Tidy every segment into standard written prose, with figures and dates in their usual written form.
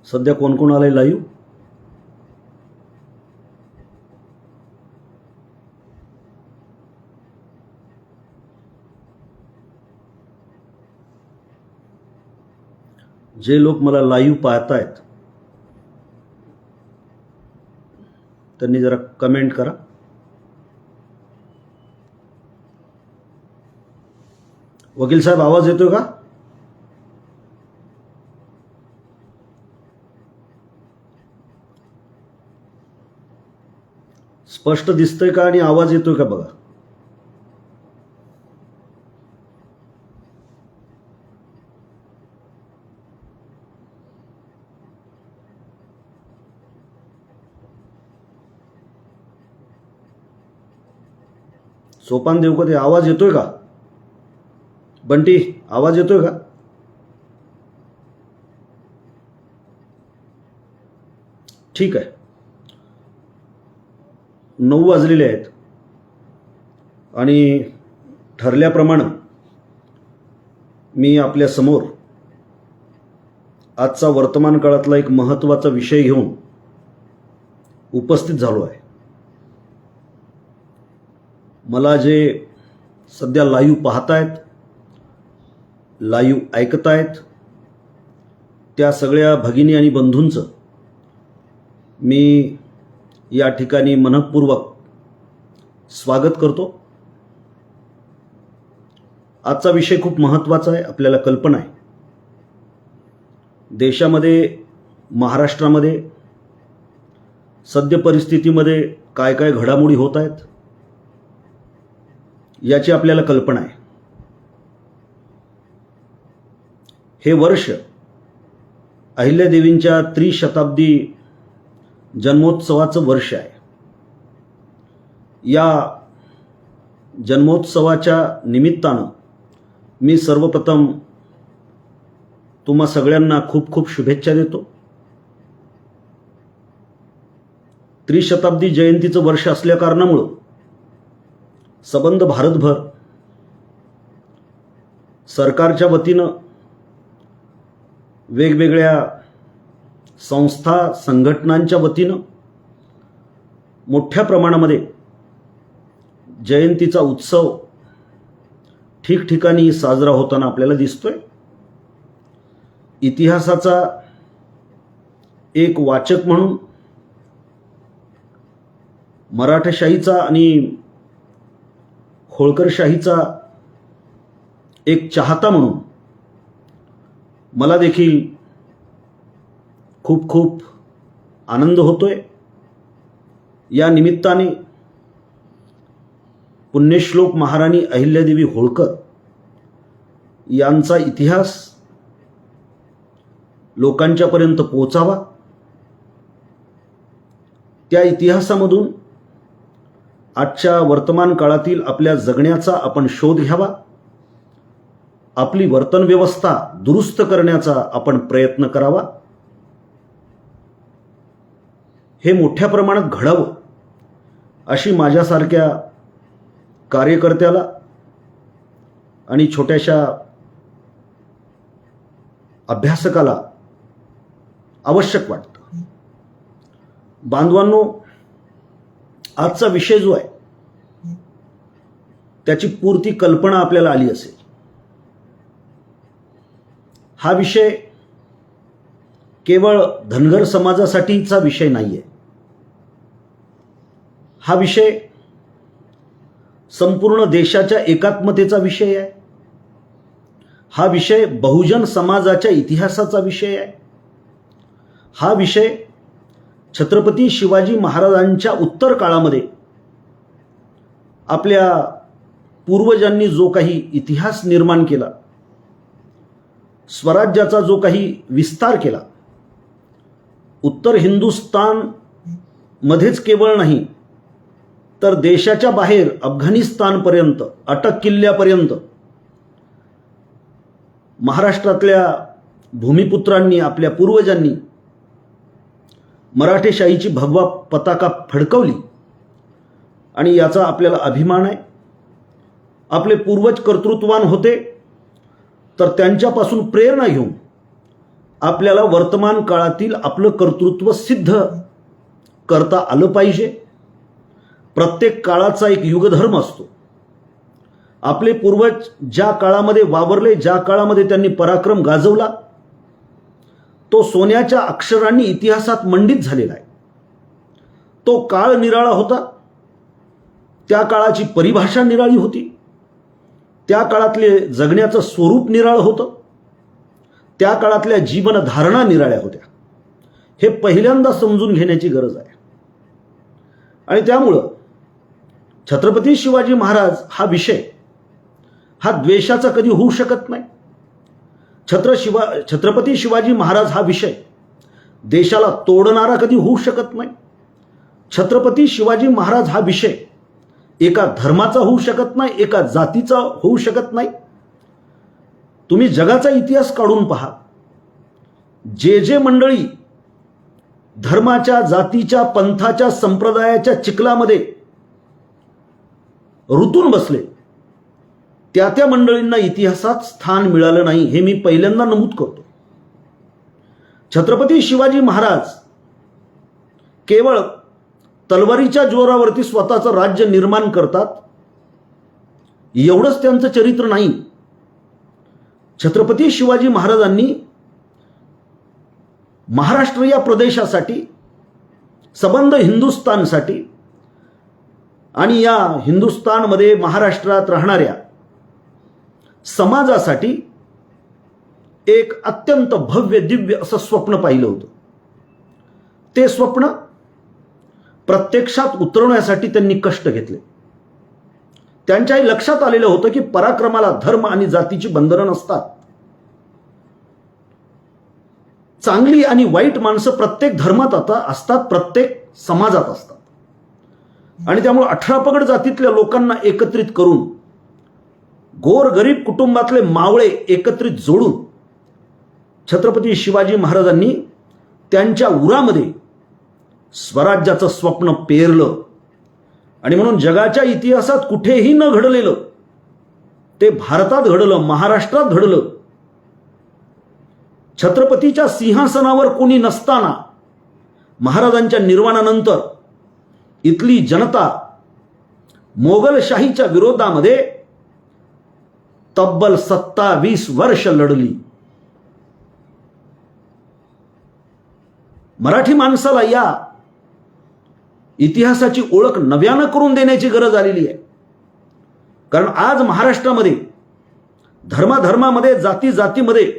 सध्या कोण कोण आलंय लाईव्ह? जे लोक मला लाईव्ह पाहतायत त्यांनी जरा कमेंट करा. वकील साहेब आवाज येतोय का? स्पष्ट दिसतंय का आणि आवाज येतोय का बघा. सोपान देऊ का ते? आवाज येतोय का? बंटी आवाज येतोय का? ठीक आहे. 9 वाजलेले आहेत आणि ठरल्याप्रमाणे मी आपल्या समोर आजचा वर्तमान काळातला एक महत्त्वाचा विषय घेऊन उपस्थित झालो आहे. मला जे सध्या लाईव्ह पाहतायत, लाईव्ह ऐकतायत, त्या सगळ्या भगिनी आणि बंधूंचं मी या ठिकाणी मनःपूर्वक स्वागत करतो. आजचा विषय खूप महत्त्वाचा आहे, आपल्याला कल्पना आहे. देशामध्ये, महाराष्ट्रामध्ये सद्य परिस्थितीमध्ये काय काय घडामोडी होत आहेत याची आपल्याला कल्पना आहे. हे वर्ष अहिल्यादेवींच्या त्रिशताब्दी जन्मोत्सवाचं वर्ष आहे. या जन्मोत्सवाच्या निमित्तानं मी सर्वप्रथम तुम्हा सगळ्यांना खूप खूप शुभेच्छा देतो. त्रिशताब्दी जयंतीचं वर्ष असल्या कारणामुळं सबंध भारतभर सरकारच्या वतीनं वेगवेगळ्या संस्था संघटनांच्या वतीनं मोठ्या प्रमाणामध्ये जयंतीचा उत्सव ठिकठिकाणी साजरा होताना आपल्याला दिसतोय. इतिहासाचा एक वाचक म्हणून, मराठेशाहीचा आणि होळकरशाहीचा एक चाहता म्हणून मला देखील खूप खूप आनंद होतोय. या निमित्ताने पुण्यश्लोक महाराणी अहिल्यादेवी होळकर यांचा इतिहास लोकांच्यापर्यंत पोहोचावा. त्या इतिहासामधून आजच्या वर्तमान काळातील आपल्या जगण्याचा आपण शोध घ्यावा. आपली वर्तन व्यवस्था दुरुस्त करण्याचा आपण प्रयत्न करावा. हे मोठ्या प्रमाणात घडावं अशी माझ्यासारख्या कार्यकर्त्याला आणि छोट्याशा अभ्यासकाला आवश्यक वाटतं. बांधवांनो, आजचा विषय जो आहे त्याची पूर्ती कल्पना आपल्याला आली असेल. हा विषय केवळ धनगर समाजासाठीचा विषय नाहीये. हा विषय संपूर्ण देशाच्या एकात्मतेचा विषय आहे. हा विषय बहुजन समाजाच्या इतिहासाचा विषय आहे. हा विषय छत्रपती शिवाजी महाराजांच्या उत्तर काळामध्ये आपल्या पूर्वजांनी जो काही इतिहास निर्माण केला, स्वराज्याचा जो काही विस्तार केला, उत्तर हिंदुस्थान मध्येच केवळ नाही तर देशाच्या बाहेर अफगाणिस्तानपर्यंत, अटक किल्ल्यापर्यंत महाराष्ट्रातल्या भूमिपुत्रांनी, आपल्या पूर्वजांनी मराठेशाहीची भगवा पताका फडकवली आणि याचा आपल्याला अभिमान आहे. आपले पूर्वज कर्तृत्ववान होते तर त्यांच्यापासून प्रेरणा घेऊन आपल्याला वर्तमान काळातील आपलं कर्तृत्व सिद्ध करता आलं पाहिजे. प्रत्येक काळाचा एक युगधर्म असतो. आपले पूर्वज ज्या काळामध्ये वावरले, ज्या काळामध्ये त्यांनी पराक्रम गाजवला, तो सोन्याच्या अक्षरांनी इतिहासात मंडित झालेला आहे. तो काळ निराळा होता, त्या काळाची परिभाषा निराळी होती, त्या काळातले जगण्याचं स्वरूप निराळं होतं, त्या काळातल्या जीवनधारणा निराळ्या होत्या. हे पहिल्यांदा समजून घेण्याची गरज आहे. आणि त्यामुळं छत्रपती शिवाजी महाराज हा विषय हा द्वेषाचा कधी होऊ शकत नाही. छत्रपती शिवाजी महाराज हा विषय देशाला तोडणारा कधी होऊ शकत नाही. छत्रपती शिवाजी महाराज हा विषय एका धर्माचा होऊ शकत नाही, एका जातीचा होऊ शकत नाही. तुम्ही जगाचा इतिहास काढून पहा. जे जे मंडळी धर्माच्या, जातीच्या, पंथाच्या, संप्रदायाच्या चिखलामध्ये रुतून बसले, त्या त्या मंडळींना इतिहासात स्थान मिळालं नाही, हे मी पहिल्यांदा नमूद करतो. छत्रपती शिवाजी महाराज केवळ तलवारीच्या जोरावरती स्वतःचं राज्य निर्माण करतात एवढंच त्यांचं चरित्र नाही. छत्रपती शिवाजी महाराजांनी महाराष्ट्र या प्रदेशासाठी, सबंध हिंदुस्थानसाठी आणि या हिंदुस्थानमध्ये महाराष्ट्रात राहणाऱ्या समाजासाठी एक अत्यंत भव्य दिव्य असं स्वप्न पाहिलं होतं. ते स्वप्न प्रत्यक्षात उतरवण्यासाठी त्यांनी कष्ट घेतले. त्यांच्याही लक्षात आलेलं होतं की पराक्रमाला धर्म आणि जातीची बंधनं नसतात. चांगली आणि वाईट माणसं प्रत्येक धर्मात आता असतात, प्रत्येक समाजात असतात. आणि त्यामुळे 18 पगड जातीतल्या लोकांना एकत्रित करून, गोर गरीब कुटुंबातले मावळे एकत्रित जोडून छत्रपती शिवाजी महाराजांनी त्यांच्या उरामध्ये स्वराज्याचं स्वप्न पेरलं. आणि म्हणून जगाच्या इतिहासात कुठेही न घडलेलं ते भारतात घडलं, महाराष्ट्रात घडलं. छत्रपतीच्या सिंहासनावर कोणी नसताना महाराजांच्या निर्वाणानंतर इथली जनता मोगलशाहीच्या विरोधामध्ये तब्बल 27 वर्ष लढली. मराठी माणसाला या इतिहासाची ओळख नव्यानं करून देण्याची गरज आलेली आहे. कारण आज महाराष्ट्रामध्ये धर्माधर्मामध्ये, जाती जातीमध्ये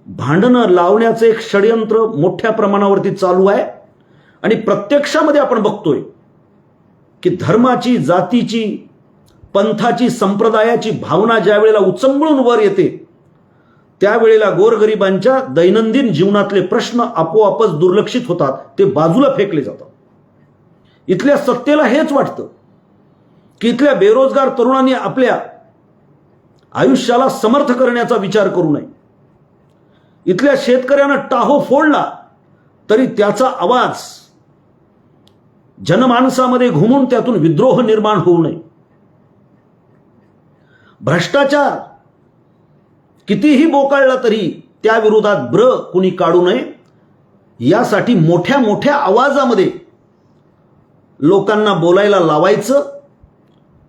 भांडणं लावण्याचं एक षडयंत्र मोठ्या प्रमाणावरती चालू आहे. आणि प्रत्यक्षामध्ये आपण बघतोय की धर्माची, जातीची, पंथाची, संप्रदायाची भावना ज्या वेळेला उचंबळून वर येते, त्यावेळेला गोरगरिबांच्या दैनंदिन जीवनातले प्रश्न आपोआपच दुर्लक्षित होतात, ते बाजूला फेकले जातात. इथल्या सत्तेला हेच वाटतं की इथल्या बेरोजगार तरुणांनी आपल्या आयुष्याला समर्थ करण्याचा विचार करू नये. इथल्या शेतकऱ्यानं टाहो फोडला तरी त्याचा आवाज जनमानसामध्ये घुमून त्यातून विद्रोह निर्माण होऊ नये. भ्रष्टाचार कितीही बोकाळला तरी त्या विरोधात कुणी काढू नये, यासाठी मोठ्या मोठ्या आवाजामध्ये लोकांना बोलायला लावायचं.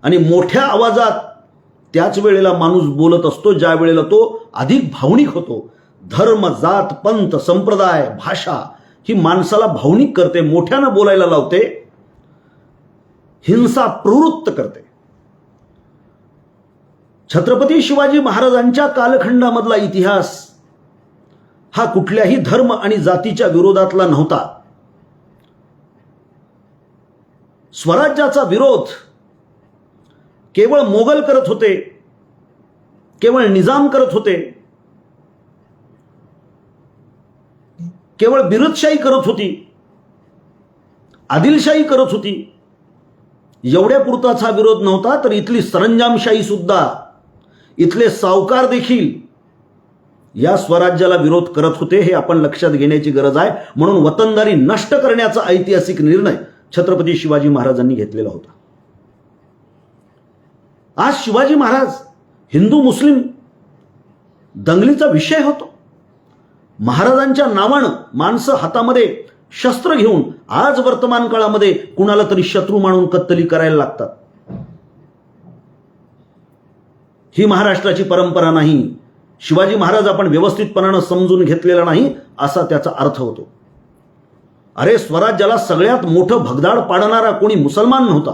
आणि मोठ्या आवाजात त्याच वेळेला माणूस बोलत असतो ज्या वेळेला तो अधिक भावनिक होतो. धर्म, जात, पंथ, संप्रदाय, भाषा ही माणसाला भावनिक करते, मोठ्यानं बोलायला लावते, हिंसा प्रवृत्त करते. छत्रपती शिवाजी महाराजांच्या कालखंडामधला इतिहास हा कुठल्याही धर्म आणि जातीच्या विरोधातला नव्हता. स्वराज्याचा विरोध केवळ मोगल करत होते, केवळ निजाम करत होते, केवळ बिरुदशाही करत होती, आदिलशाही करत होती. एवढ्या पुरताच हा विरोध नव्हता, तर इथली सरंजामशाही सुद्धा, इथले सावकार देखील या स्वराज्याला विरोध करत होते. हे आपण लक्षात घेण्याची गरज आहे. म्हणून वतनदारी नष्ट करण्याचा ऐतिहासिक निर्णय छत्रपती शिवाजी महाराजांनी घेतलेला होता. आज शिवाजी महाराज हिंदू मुस्लिम दंगलीचा विषय होतो. महाराजांच्या नावानं माणसं हातामध्ये शस्त्र घेऊन आज वर्तमान काळामध्ये कुणाला तरी शत्रू मानून कत्तली करायला लागतात. ही महाराष्ट्राची परंपरा नाही. शिवाजी महाराज आपण व्यवस्थितपणानं समजून घेतलेला नाही असा त्याचा अर्थ होतो. अरे स्वराज्याला सगळ्यात मोठं भगदाड पाडणारा कोणी मुसलमान नव्हता,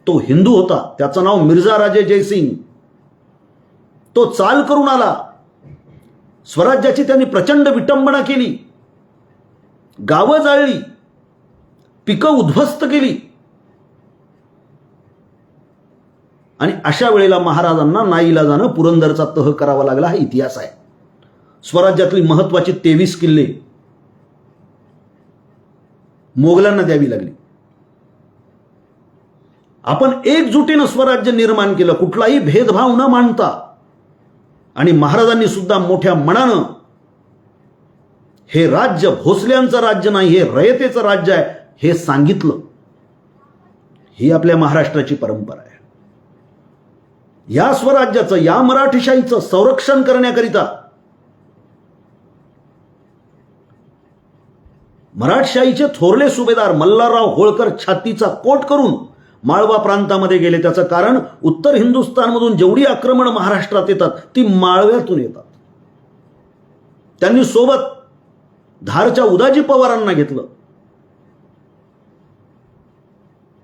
तो हिंदू होता. त्याचं नाव मिर्झा राजे जयसिंग. तो चाल करून आला. स्वराज्याची त्यांनी प्रचंड विटंबना केली, गावं जाळली, पिकं उद्ध्वस्त केली. आणि अशा वेळेला महाराजांना नाईलाजानं पुरंदरचा तह करावा लागला. हा इतिहास आहे. स्वराज्यातली महत्वाची 23 किल्ले मोगलांना द्यावी लागली. आपण एकजुटीनं स्वराज्य निर्माण केलं, कुठलाही भेदभाव न मानता. आणि महाराजांनी सुद्धा मोठ्या मनानं हे राज्य भोसल्यांचं राज्य नाही, हे रयतेचं राज्य आहे हे सांगितलं. ही आपल्या महाराष्ट्राची परंपरा आहे. या स्वराज्याचं, या मराठीशाहीचं संरक्षण करण्याकरिता मराठशाहीचे थोरले सुभेदार मल्हारराव होळकर छातीचा कोट करून माळवा प्रांतामध्ये गेले. त्याचं कारण उत्तर हिंदुस्थानमधून जेवढी आक्रमण महाराष्ट्रात येतात ती माळव्यातून येतात. त्यांनी सोबत धारच्या उदाजी पवारांना घेतलं,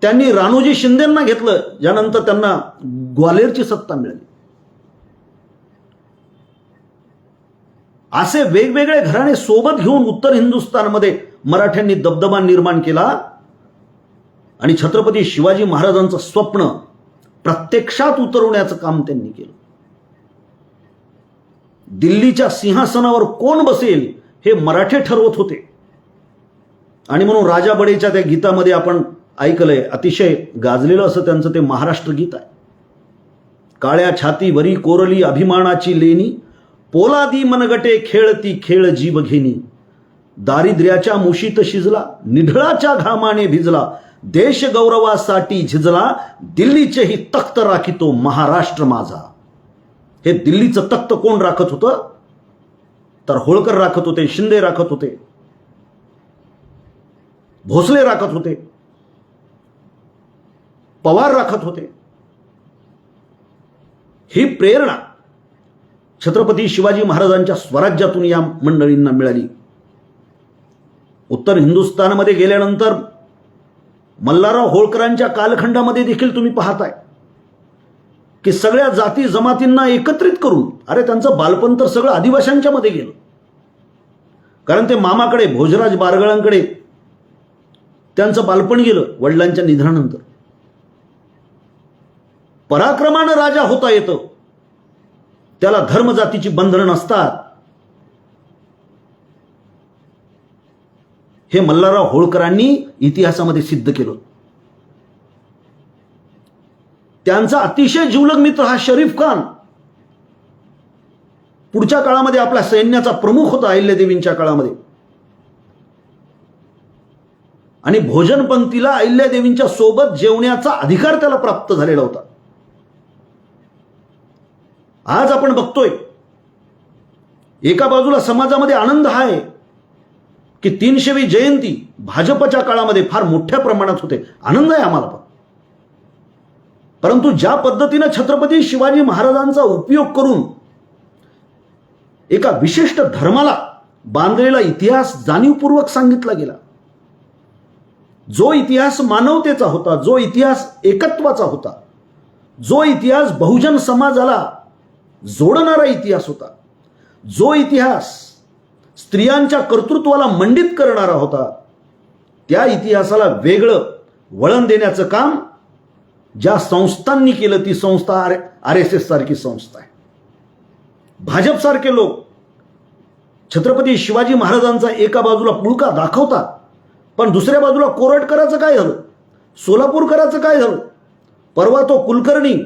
त्यांनी राणोजी शिंदेंना घेतलं, ज्यानंतर त्यांना ग्वाल्हेरची सत्ता मिळाली. असे वेगवेगळे घराणे सोबत घेऊन उत्तर हिंदुस्थानमध्ये मराठ्यांनी दबदबा निर्माण केला आणि छत्रपती शिवाजी महाराजांचं स्वप्न प्रत्यक्षात उतरवण्याचं काम त्यांनी केलं. दिल्लीच्या सिंहासनावर कोण बसेल हे मराठे ठरवत होते. आणि म्हणून राजा बडेच्या त्या गीतामध्ये आपण ऐकलंय, अतिशय गाजलेलं असं त्यांचं ते महाराष्ट्र गीत आहे. काळ्या छातीवरी कोरली अभिमानाची लेणी, पोलादी मनगटे खेळती खेळ जीव घेणी. दारिद्र्याच्या मुशीत शिजला, निढळाच्या घामाने भिजला, देश गौरवासाठी झिजला, दिल्लीचेही तख्त राखितो महाराष्ट्र माझा. हे दिल्लीचं तख्त कोण राखत होतं? तर होळकर राखत होते, शिंदे राखत होते, भोसले राखत होते, पवार राखत होते. ही प्रेरणा छत्रपती शिवाजी महाराजांच्या स्वराज्यातून या मंडळींना मिळाली. उत्तर हिंदुस्थानमध्ये गेल्यानंतर मल्हारराव होळकरांच्या कालखंडामध्ये देखील तुम्ही पाहताय की सगळ्या जाती जमातींना एकत्रित करून, अरे त्यांचं बालपण तर सगळं आदिवाशांच्या मध्ये गेलं. कारण ते मामाकडे भोजराज बारगळांकडे त्यांचं बालपण गेलं वडिलांच्या निधनानंतर. पराक्रमानं राजा होता येतं, त्याला धर्मजातीची बंधनं नसतात. हे मल्हारराव होळकरांनी इतिहासामध्ये सिद्ध केलं. त्यांचा अतिशय जिवलग मित्र हा शरीफ खान पुढच्या काळामध्ये आपल्या सैन्याचा प्रमुख होता अहिल्यादेवींच्या काळामध्ये. आणि भोजनपंक्तीला अहिल्यादेवींच्या सोबत जेवण्याचा अधिकार त्याला प्राप्त झालेला होता. आज आपण बघतोय एका बाजूला समाजामध्ये आनंद आहे की 300वी जयंती भाजपच्या काळामध्ये फार मोठ्या प्रमाणात होते, आनंद आहे आम्हाला. परंतु ज्या पद्धतीने छत्रपती शिवाजी महाराजांचा उपयोग करून एका विशिष्ट धर्माला बांधलेला इतिहास जाणीवपूर्वक सांगितला गेला, जो इतिहास मानवतेचा होता, जो इतिहास एकत्वाचा होता, जो इतिहास बहुजन समाजाला जोडणारा इतिहास होता, जो इतिहास स्त्रियांच्या कर्तृत्वाला मंडित करणारा होता, त्या इतिहासाला वेगळं वळण देण्याचं काम ज्या संस्थांनी केलं ती संस्था RSS सारखी संस्था आहे. भाजप सारखे लोक छत्रपती शिवाजी महाराजांचा एका बाजूला पुळका दाखवतात, पण दुसऱ्या बाजूला कोरटकरांचं काय झालं, सोलापूरकरांचं काय झालं. परवा तो कुलकर्णी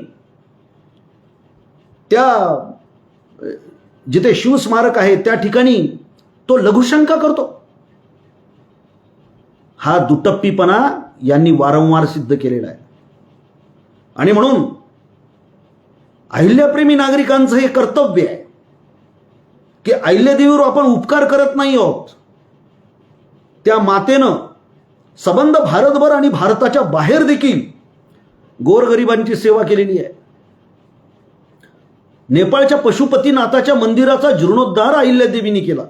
त्या जिथे शिवस्मारक आहे त्या ठिकाणी तो लघुशंका करतो. हा दुटप्पीपणा यांनी वारंवार सिद्ध केलेला आहे. आणि म्हणून अहिल्याप्रेमी नागरिकांचं हे कर्तव्य आहे की अहिल्यादेवीवर आपण उपकार करत नाही आहोत. त्या मातेनं सबंध भारतभर आणि भारताच्या बाहेर देखील गोरगरिबांची सेवा केलेली आहे. नेपाळच्या पशुपतीनाथाच्या मंदिराचा जीर्णोद्धार अहिल्यादेवीने केला.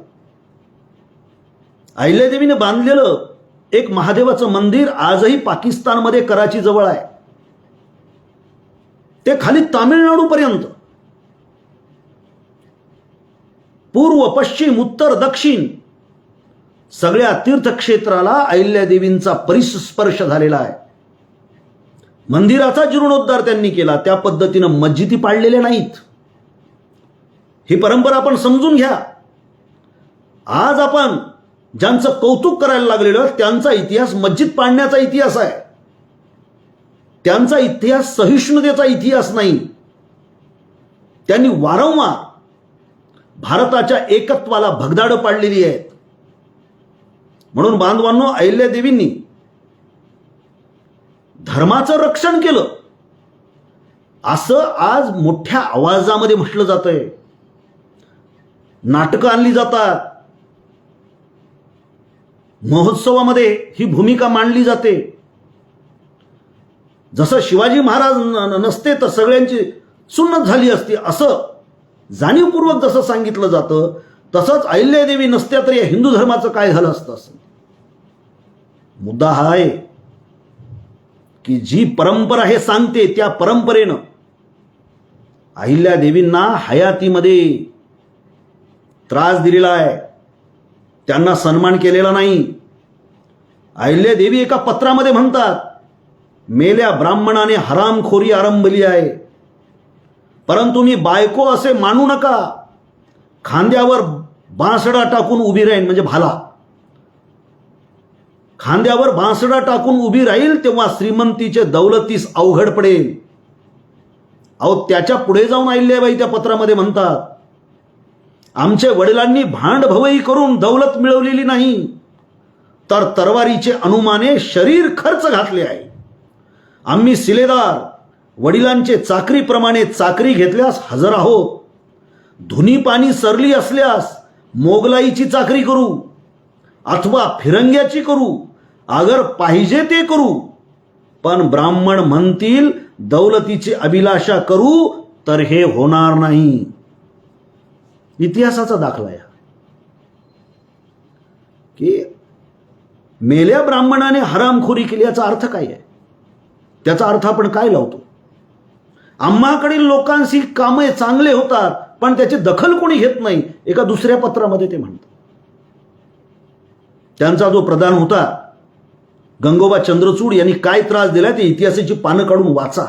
अहिल्यादेवीने बांधलेलं एक महादेवाचं मंदिर आजही पाकिस्तानमध्ये कराची जवळ आहे. ते खाली तामिळनाडू पर्यंत, पूर्व पश्चिम उत्तर दक्षिण सगळ्या तीर्थक्षेत्राला अहिल्यादेवींचा परिस्पर्श झालेला आहे. मंदिराचा जीर्णोद्धार त्यांनी केला. त्या पद्धतीनं मस्जिदी पाडलेल्या नाहीत. ही परंपरा आपण समजून घ्या. आज आपण ज्यांचं कौतुक करायला लागलेलं त्यांचा इतिहास मस्जिद पाडण्याचा इतिहास आहे. त्यांचा इतिहास सहिष्णुतेचा इतिहास नाही. त्यांनी वारंवार भारताच्या एकत्वाला भगदाडं पाडलेली आहेत. म्हणून बांधवांनो, अहिल्यादेवींनी धर्माचं रक्षण केलं असं आज मोठ्या आवाजामध्ये म्हटलं जातंय. नाटकं आणली जातात, महोत्सवामध्ये ही भूमिका मांडली जाते. जसं शिवाजी महाराज नसते तर सगळ्यांची सुन्नत झाली असती असं जाणीवपूर्वक जसं सांगितलं जातं, तसंच अहिल्यादेवी नसत्या तर या हिंदू धर्माचं काय झालं असतं. असं मुद्दा हा आहे की जी परंपरा हे सांगते त्या परंपरेनं अहिल्यादेवींना हयातीमध्ये त्रास दिलेला आहे. त्यांना सन्मान केलेला नाही. अहिल्यादेवी एका पत्रामध्ये म्हणतात, मेल्या ब्राह्मणाने हरामखोरी आरंभली आहे, परंतु मी बायको असे मानू नका. खांद्यावर बांसडा टाकून उभी राहील, म्हणजे भाला खांद्यावर बांसडा टाकून उभी राहील तेव्हा श्रीमंतीचे दौलतीस अवघड पडेल. अहो, त्याच्या पुढे जाऊन अहिल्याबाई त्या पत्रामध्ये म्हणतात, आमच्या वडिलांनी भांडभवई करून दौलत मिळवलेली नाही, तर तरवारीचे अनुमाने शरीर खर्च घातले आहे. आम्ही सिलेदार वडिलांचे चाकरीप्रमाणे चाकरी घेतल्यास हजर आहोत. धुनी पाणी सरली असल्यास मोगलाईची चाकरी करू अथवा फिरंग्याची करू, अगर पाहिजे ते करू, पण ब्राह्मण म्हणतील दौलतीची अभिलाषा करू तर हे होणार नाही. इतिहासाचा दाखला आहे की मेल्या ब्राह्मणाने हरामखोरी केली. याचा अर्थ काय आहे? त्याचा अर्थ आपण काय लावतो? आम्हाकडील लोकांशी कामे चांगले होतात पण त्याची दखल कोणी घेत नाही, एका दुसऱ्या पत्रामध्ये ते म्हणतात. त्यांचा जो प्रधान होता गंगोबा चंद्रचूड यांनी काय त्रास दिला ते इतिहासाची पानं काढून वाचा.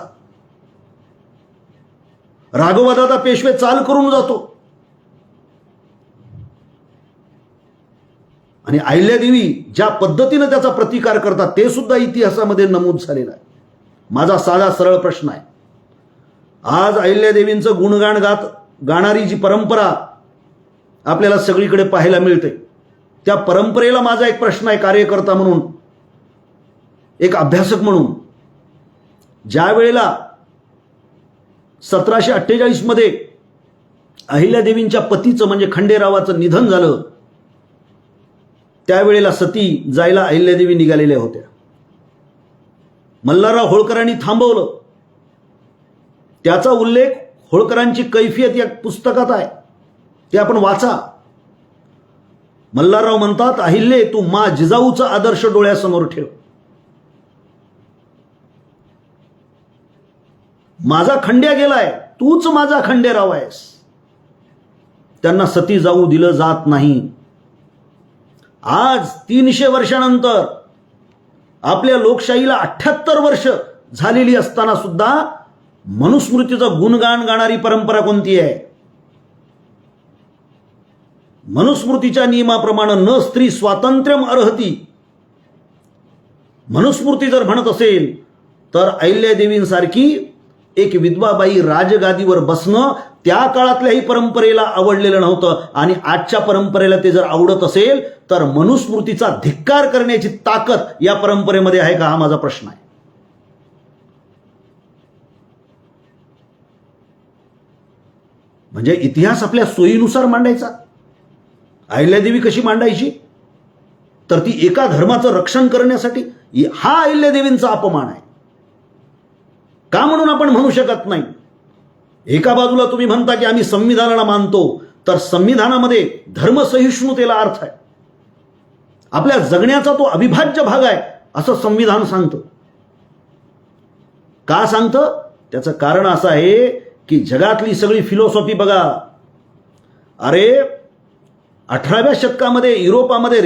राघवदादा पेशवे चाल करून जातो आणि अहिल्यादेवी ज्या पद्धतीने त्याचा प्रतिकार करतात ते सुद्धा इतिहासामध्ये नमूद झालेलं आहे. माझा साधा सरळ प्रश्न आहे, आज अहिल्यादेवींचं गुणगान गाणारी जी परंपरा आपल्याला सगळीकडे पाहायला मिळते, त्या परंपरेला माझा एक प्रश्न आहे, कार्यकर्ता म्हणून, एक अभ्यासक म्हणून. ज्या वेळेला 1748 मध्ये अहिल्यादेवींच्या पतीचं म्हणजे खंडेरावाचं निधन झालं, त्यावेळेला सती जायला अहिल्यादेवी निघालेल्या होत्या. मल्हारराव होळकरांनी थांबवलं. त्याचा उल्लेख होळकरांची कैफियत या पुस्तकात आहे, ते आपण वाचा. मल्हारराव म्हणतात, अहिल्ये तू मा जिजाऊचा आदर्श डोळ्यासमोर ठेव. माझा खंड्या गेलाय, तूच माझा खंडेराव आहेस. त्यांना सती जाऊ दिलं जात नाही. आज 300 वर्षानंतर आपल्या लोकशाहीला 78 वर्ष झालेली असताना सुद्धा मनुस्मृतीचं गुणगान गाणारी परंपरा कोणती आहे? मनुस्मृतीच्या नियमाप्रमाणे न स्त्री स्वातंत्र्यम अर्हती. मनुस्मृती जर म्हणत असेल तर अहिल्यादेवींसारखी एक विधवाबाई राजगादीवर बसणं त्या काळातल्याही परंपरेला आवडलेलं नव्हतं. आणि आजच्या परंपरेला ते जर आवडत असेल तर मनुस्मृतीचा धिक्कार करण्याची ताकद या परंपरेमध्ये आहे का, हा माझा प्रश्न आहे. म्हणजे इतिहास आपल्या सोयीनुसार मांडायचा. अहिल्यादेवी कशी मांडायची? तर ती एका धर्माचं रक्षण करण्यासाठी. हा अहिल्यादेवींचा अपमान आहे का म्हणून आपण म्हणू शकत नाही. एका बाजूला तुम्ही म्हणता की आम्ही संविधानाला मानतो, तर संविधानामध्ये धर्मसहिष्णुतेला अर्थ आहे. आपल्या जगण्याचा तो अविभाज्य भाग आहे असं संविधान सांगतं. का सांगतं? त्याचं कारण असं आहे की जगातली सगळी फिलॉसॉफी बघा. अरे 18व्या शतकामध्ये युरोपामध्ये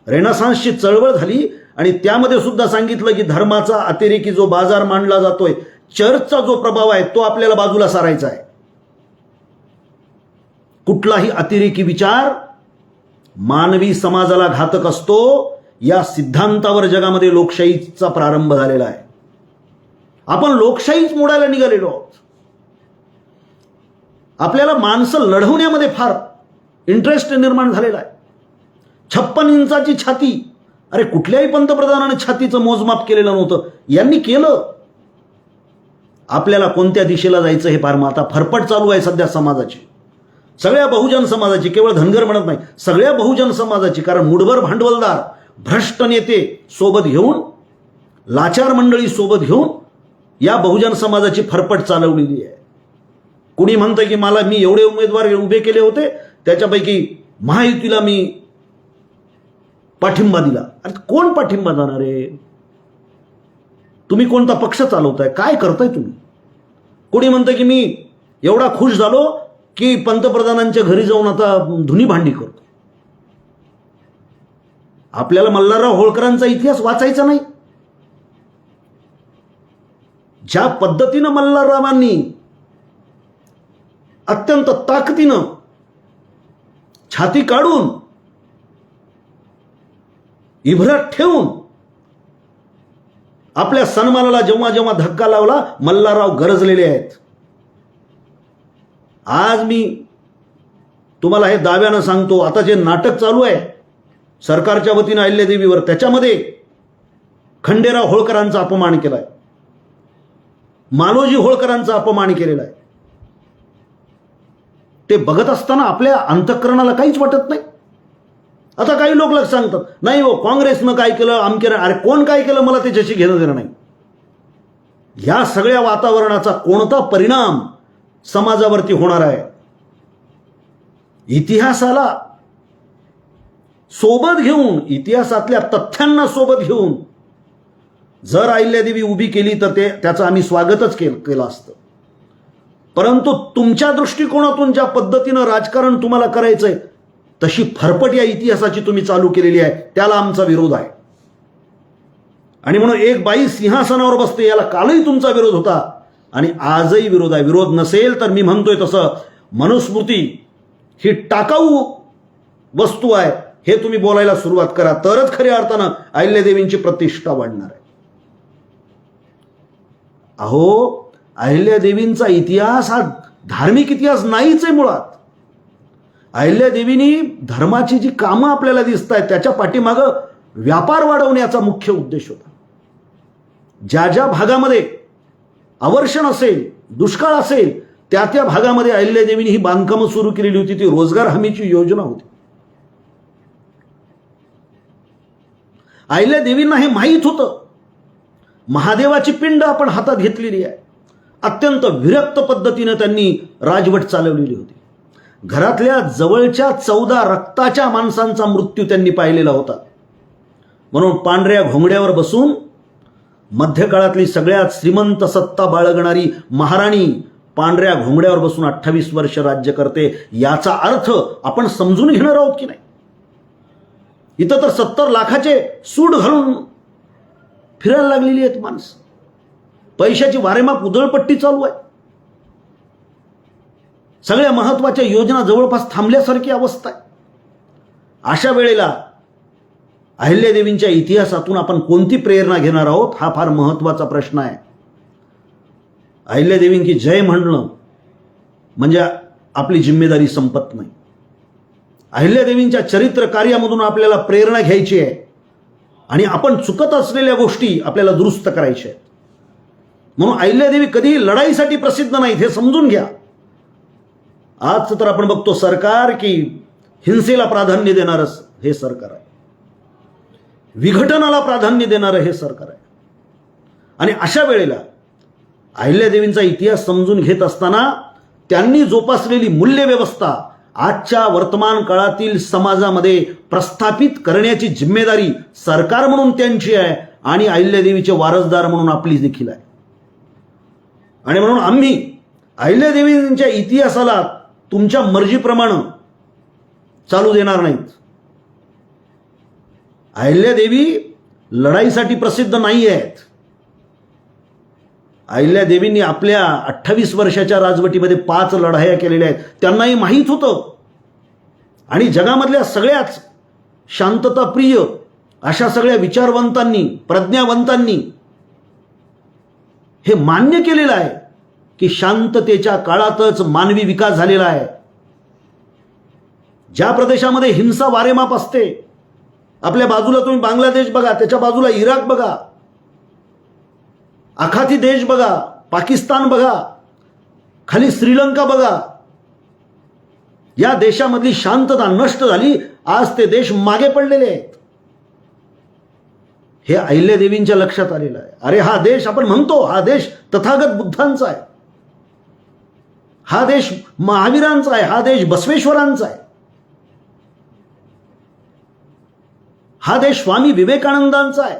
रेनेसान्सची चळवळ झाली आणि त्यामध्ये सुद्धा सांगितलं की धर्माचा अतिरेकी जो बाजार मांडला जातोय, चर्चचा जो प्रभाव आहे तो आपल्याला बाजूला सारायचा आहे. कुठलाही अतिरेकी विचार मानवी समाजाला घातक असतो, या सिद्धांतावर जगामध्ये लोकशाहीचा प्रारंभ झालेला आहे. आपण लोकशाहीच मोडायला निघालेलो आहोत. आपल्याला माणसं लढवण्यामध्ये फार इंटरेस्ट निर्माण झालेला आहे. 56 इंचाची छाती. अरे कुठल्याही पंतप्रधानाने छातीचं मोजमाप केलेलं नव्हतं, यांनी केलं. आपल्याला कोणत्या दिशेला जायचं हे फार आता फरफट चालू आहे सध्या समाजाची, सगळ्या बहुजन समाजाची. केवळ धनगर म्हणत नाही, सगळ्या बहुजन समाजाची. कारण मुठभर भांडवलदार भ्रष्ट नेते सोबत घेऊन, लाचार मंडळी सोबत घेऊन या बहुजन समाजाची फरफट चालवलेली आहे. कुणी म्हणतं की मी एवढे उमेदवार उभे केले होते, त्याच्यापैकी महायुतीला मी पाठिंबा दिला. अरे कोण पाठिंबा देणार आहे? तुम्ही कोणता पक्ष चालवताय? काय करताय तुम्ही? कोणी म्हणतं की मी एवढा खुश झालो की पंतप्रधानांच्या घरी जाऊन आता धुनी भांडी करतो. आपल्याला मल्हारराव होळकरांचा इतिहास वाचायचा नाही? ज्या पद्धतीनं मल्हाररावांनी अत्यंत ताकदीनं छाती काढून इभ्रत ठेवून आपल्या सन्मानाला जेव्हा जेव्हा धक्का लावला, मल्हारराव गरजलेले आहेत. आज मी तुम्हाला हे दाव्यानं सांगतो, आता जे नाटक चालू आहे सरकारच्या वतीनं अहिल्यादेवीवर, त्याच्यामध्ये खंडेराव होळकरांचा अपमान केलाय, मालोजी होळकरांचा अपमान केलेला आहे. ते बघत असताना आपल्या अंतःकरणाला काहीच वाटत नाही. आता काही लोक सांगतात नाही हो काँग्रेसनं काय केलं, आमके. अरे कोण काय केलं मला त्याच्याशी घेणं देणं नाही. या सगळ्या वातावरणाचा कोणता परिणाम समाजावरती होणार आहे? इतिहासाला सोबत घेऊन, इतिहासातल्या तथ्यांना सोबत घेऊन जर अहिल्यादेवी उभी केली तर त्याचं आम्ही स्वागतच केलं असतं. परंतु तुमच्या दृष्टिकोनातून ज्या पद्धतीनं राजकारण तुम्हाला करायचंय, तशी फरफट या इतिहासाची तुम्ही चालू केलेली आहे, त्याला आमचा विरोध आहे. आणि म्हणून एक बाई सिंहासनावर बसते याला कालही तुमचा विरोध होता आणि आजही विरोध आहे. विरोध नसेल तर मी म्हणतोय तसं मनुस्मृती ही टाकाऊ वस्तू आहे हे तुम्ही बोलायला सुरुवात करा, तरच खऱ्या अर्थानं अहिल्यादेवींची प्रतिष्ठा वाढणार आहे. अहो अहिल्यादेवींचा इतिहास हा धार्मिक इतिहास नाहीच आहे मुळात. अहिल्यादेवींनी धर्माची जी कामं आपल्याला दिसत आहेत त्याच्या पाठीमागं व्यापार वाढवण्याचा मुख्य उद्देश होता. ज्या ज्या भागामध्ये अवर्षण असेल, दुष्काळ असेल, त्या त्या भागामध्ये अहिल्यादेवींनी ही बांधकामं सुरू केलेली होती. ती रोजगार हमीची योजना होती. अहिल्यादेवींना हे माहीत होतं. महादेवाची पिंड आपण हातात घेतलेली आहे. अत्यंत विरक्त पद्धतीने त्यांनी राजवट चालवलेली होती. घरातल्या जवळच्या 14 रक्ताच्या माणसांचा मृत्यू त्यांनी पाहिलेला होता. म्हणून पांढऱ्या घोंगड्यावर बसून मध्यकाळातली सगळ्यात श्रीमंत सत्ता बाळगणारी महाराणी पांढऱ्या घोंगड्यावर बसून 28 वर्ष राज्य करते. याचा अर्थ आपण समजून घेणार आहोत की नाही? इथं तर 70 लाखाचे सूट घालून फिरायला लागलेली आहेत माणसं. पैशाची वारेमाप उधळपट्टी चालू आहे. सगळ्या महत्वाच्या योजना जवळपास थांबल्यासारखी अवस्था आहे. अशा वेळेला अहिल्यादेवींच्या इतिहासातून आपण कोणती प्रेरणा घेणार आहोत हा फार महत्वाचा प्रश्न आहे. अहिल्यादेवींची जय म्हणणं म्हणजे आपली जिम्मेदारी संपत नाही. अहिल्यादेवींच्या चरित्र कार्यामधून आपल्याला प्रेरणा घ्यायची आहे आणि आपण चुकत असलेल्या गोष्टी आपल्याला दुरुस्त करायच्या आहेत. म्हणून अहिल्यादेवी कधीही लढाईसाठी प्रसिद्ध नाहीत हे समजून घ्या. आज तर आपण बघतो सरकार की हिंसेला प्राधान्य देणारं हे सरकार आहे, विघटनाला प्राधान्य देणारं हे सरकार आहे. आणि अशा वेळेला अहिल्यादेवींचा इतिहास समजून घेत असताना त्यांनी जोपासलेली मूल्यव्यवस्था आजच्या वर्तमान काळातील समाजामध्ये प्रस्थापित करण्याची जिम्मेदारी सरकार म्हणून त्यांची आहे आणि अहिल्यादेवीचे वारसदार म्हणून आपली देखील आहे. आणि म्हणून आम्ही अहिल्यादेवींच्या इतिहासाला तुमच्या मर्जीप्रमाणे चालू देणार नाहीत. अहिल्यादेवी लढाईसाठी प्रसिद्ध नाही आहेत. अहिल्यादेवींनी आपल्या 28 वर्षाच्या राजवटीमध्ये 5 लढाया केलेल्या आहेत. त्यांनाही माहीत होतं. आणि जगामधल्या सगळ्याच शांतताप्रिय अशा सगळ्या विचारवंतांनी, प्रज्ञावंतांनी हे मान्य केलेलं आहे की शांततेच्या काळातच मानवी विकास झालेला आहे. ज्या प्रदेशामध्ये हिंसा वारेमाप असते, आपल्या बाजूला तुम्ही बांगलादेश बघा, त्याच्या बाजूला इराक बघा, आखाती देश बघा, पाकिस्तान बघा, खाली श्रीलंका बघा, या देशामधली शांतता नष्ट झाली. आज ते देश मागे पडलेले आहेत. हे अहिल्यादेवींच्या लक्षात आलेलं आहे. अरे हा देश, आपण म्हणतो हा देश तथागत बुद्धांचा आहे, हा देश महावीरांचा आहे, हा देश बसवेश्वरांचा आहे, हा देश स्वामी विवेकानंदांचा आहे,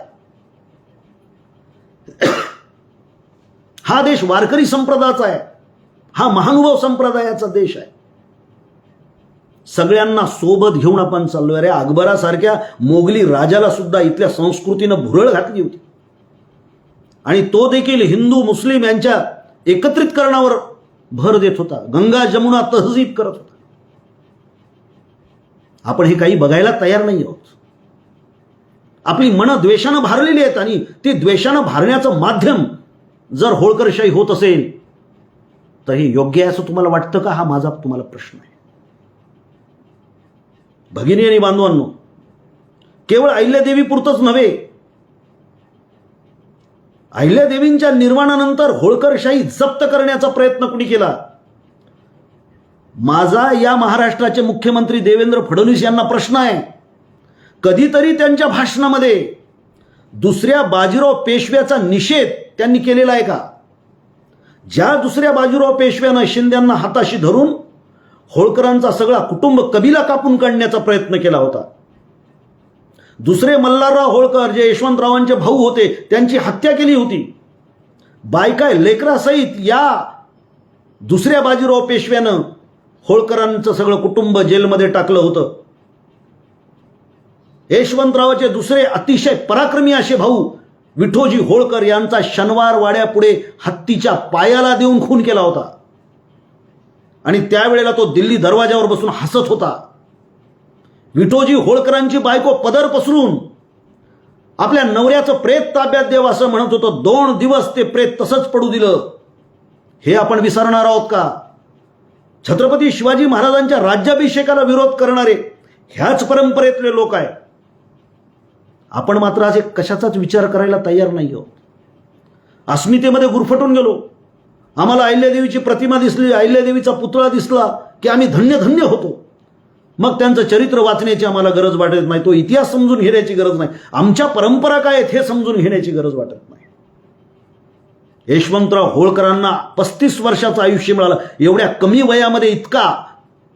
हा देश वारकरी संप्रदायाचा आहे, हा महानुभाव संप्रदायाचा देश आहे. सगळ्यांना सोबत घेऊन आपण चाललोय. अरे अकबरासारख्या मोगली राजाला सुद्धा इथल्या संस्कृतीनं भुरळ घातली होती आणि तो देखील हिंदू मुस्लिम यांच्या एकत्रितकरणावर भर देत होता, गंगा जमुना तहजीब करत होता. आपण हे काही बघायला तयार नाही आहोत. आपली मनं द्वेषानं भारलेली आहेत आणि ती द्वेषानं भारण्याचं माध्यम जर होळकरशाही होत असेल तर हे योग्य आहे असं तुम्हाला वाटतं का? हा माझा तुम्हाला प्रश्न आहे. भगिनी आणि बांधवांनो, केवळ अहिल्यादेवी पुरतच नव्हे, अहिल्यादेवींच्या निर्माणानंतर होळकरशाही जप्त करण्याचा प्रयत्न कुणी केला? माझा या महाराष्ट्राचे मुख्यमंत्री देवेंद्र फडणवीस यांना प्रश्न आहे, कधीतरी त्यांच्या भाषणामध्ये दुसऱ्या बाजीराव पेशव्याचा निषेध त्यांनी केलेला आहे का? ज्या दुसऱ्या बाजीराव पेशव्यानं शिंद्यांना हाताशी धरून होळकरांचा सगळा कुटुंब कबिला कापून काढण्याचा प्रयत्न केला होता. दुसरे मल्हारराव होळकर जे यशवंतरावांचे भाऊ होते त्यांची हत्या केली होती. बायका लेकरासहित या दुसऱ्या बाजीराव पेशव्यानं होळकरांचं सगळं कुटुंब जेलमध्ये टाकलं होतं. यशवंतरावाचे दुसरे अतिशय पराक्रमी असे भाऊ विठोजी होळकर यांचा शनिवार वाड्यापुढे हत्तीच्या पायाला देऊन खून केला होता आणि त्यावेळेला तो दिल्ली दरवाजावर बसून हसत होता. विठोजी होळकरांची बायको पदर पसरून आपल्या नवऱ्याचं प्रेत ताब्यात देव असं म्हणत होतं. 2 दिवस ते प्रेत तसंच पडू दिलं. हे आपण विसरणार आहोत का? छत्रपती शिवाजी महाराजांच्या राज्याभिषेकाला विरोध करणारे ह्याच परंपरेतले लोक आहेत. आपण मात्र आज कशाचाच विचार करायला तयार नाही आहोत. अस्मितेमध्ये गुरफटून गेलो. आम्हाला अहिल्यादेवीची प्रतिमा दिसली, अहिल्यादेवीचा पुतळा दिसला की आम्ही धन्य धन्य होतो. मग त्यांचं चरित्र वाचण्याची आम्हाला गरज वाटत नाही, तो इतिहास समजून घेण्याची गरज नाही, आमच्या परंपरा काय आहेत हे समजून घेण्याची गरज वाटत नाही. यशवंतराव होळकरांना 35 वर्षाचं आयुष्य मिळालं. एवढ्या कमी वयामध्ये इतका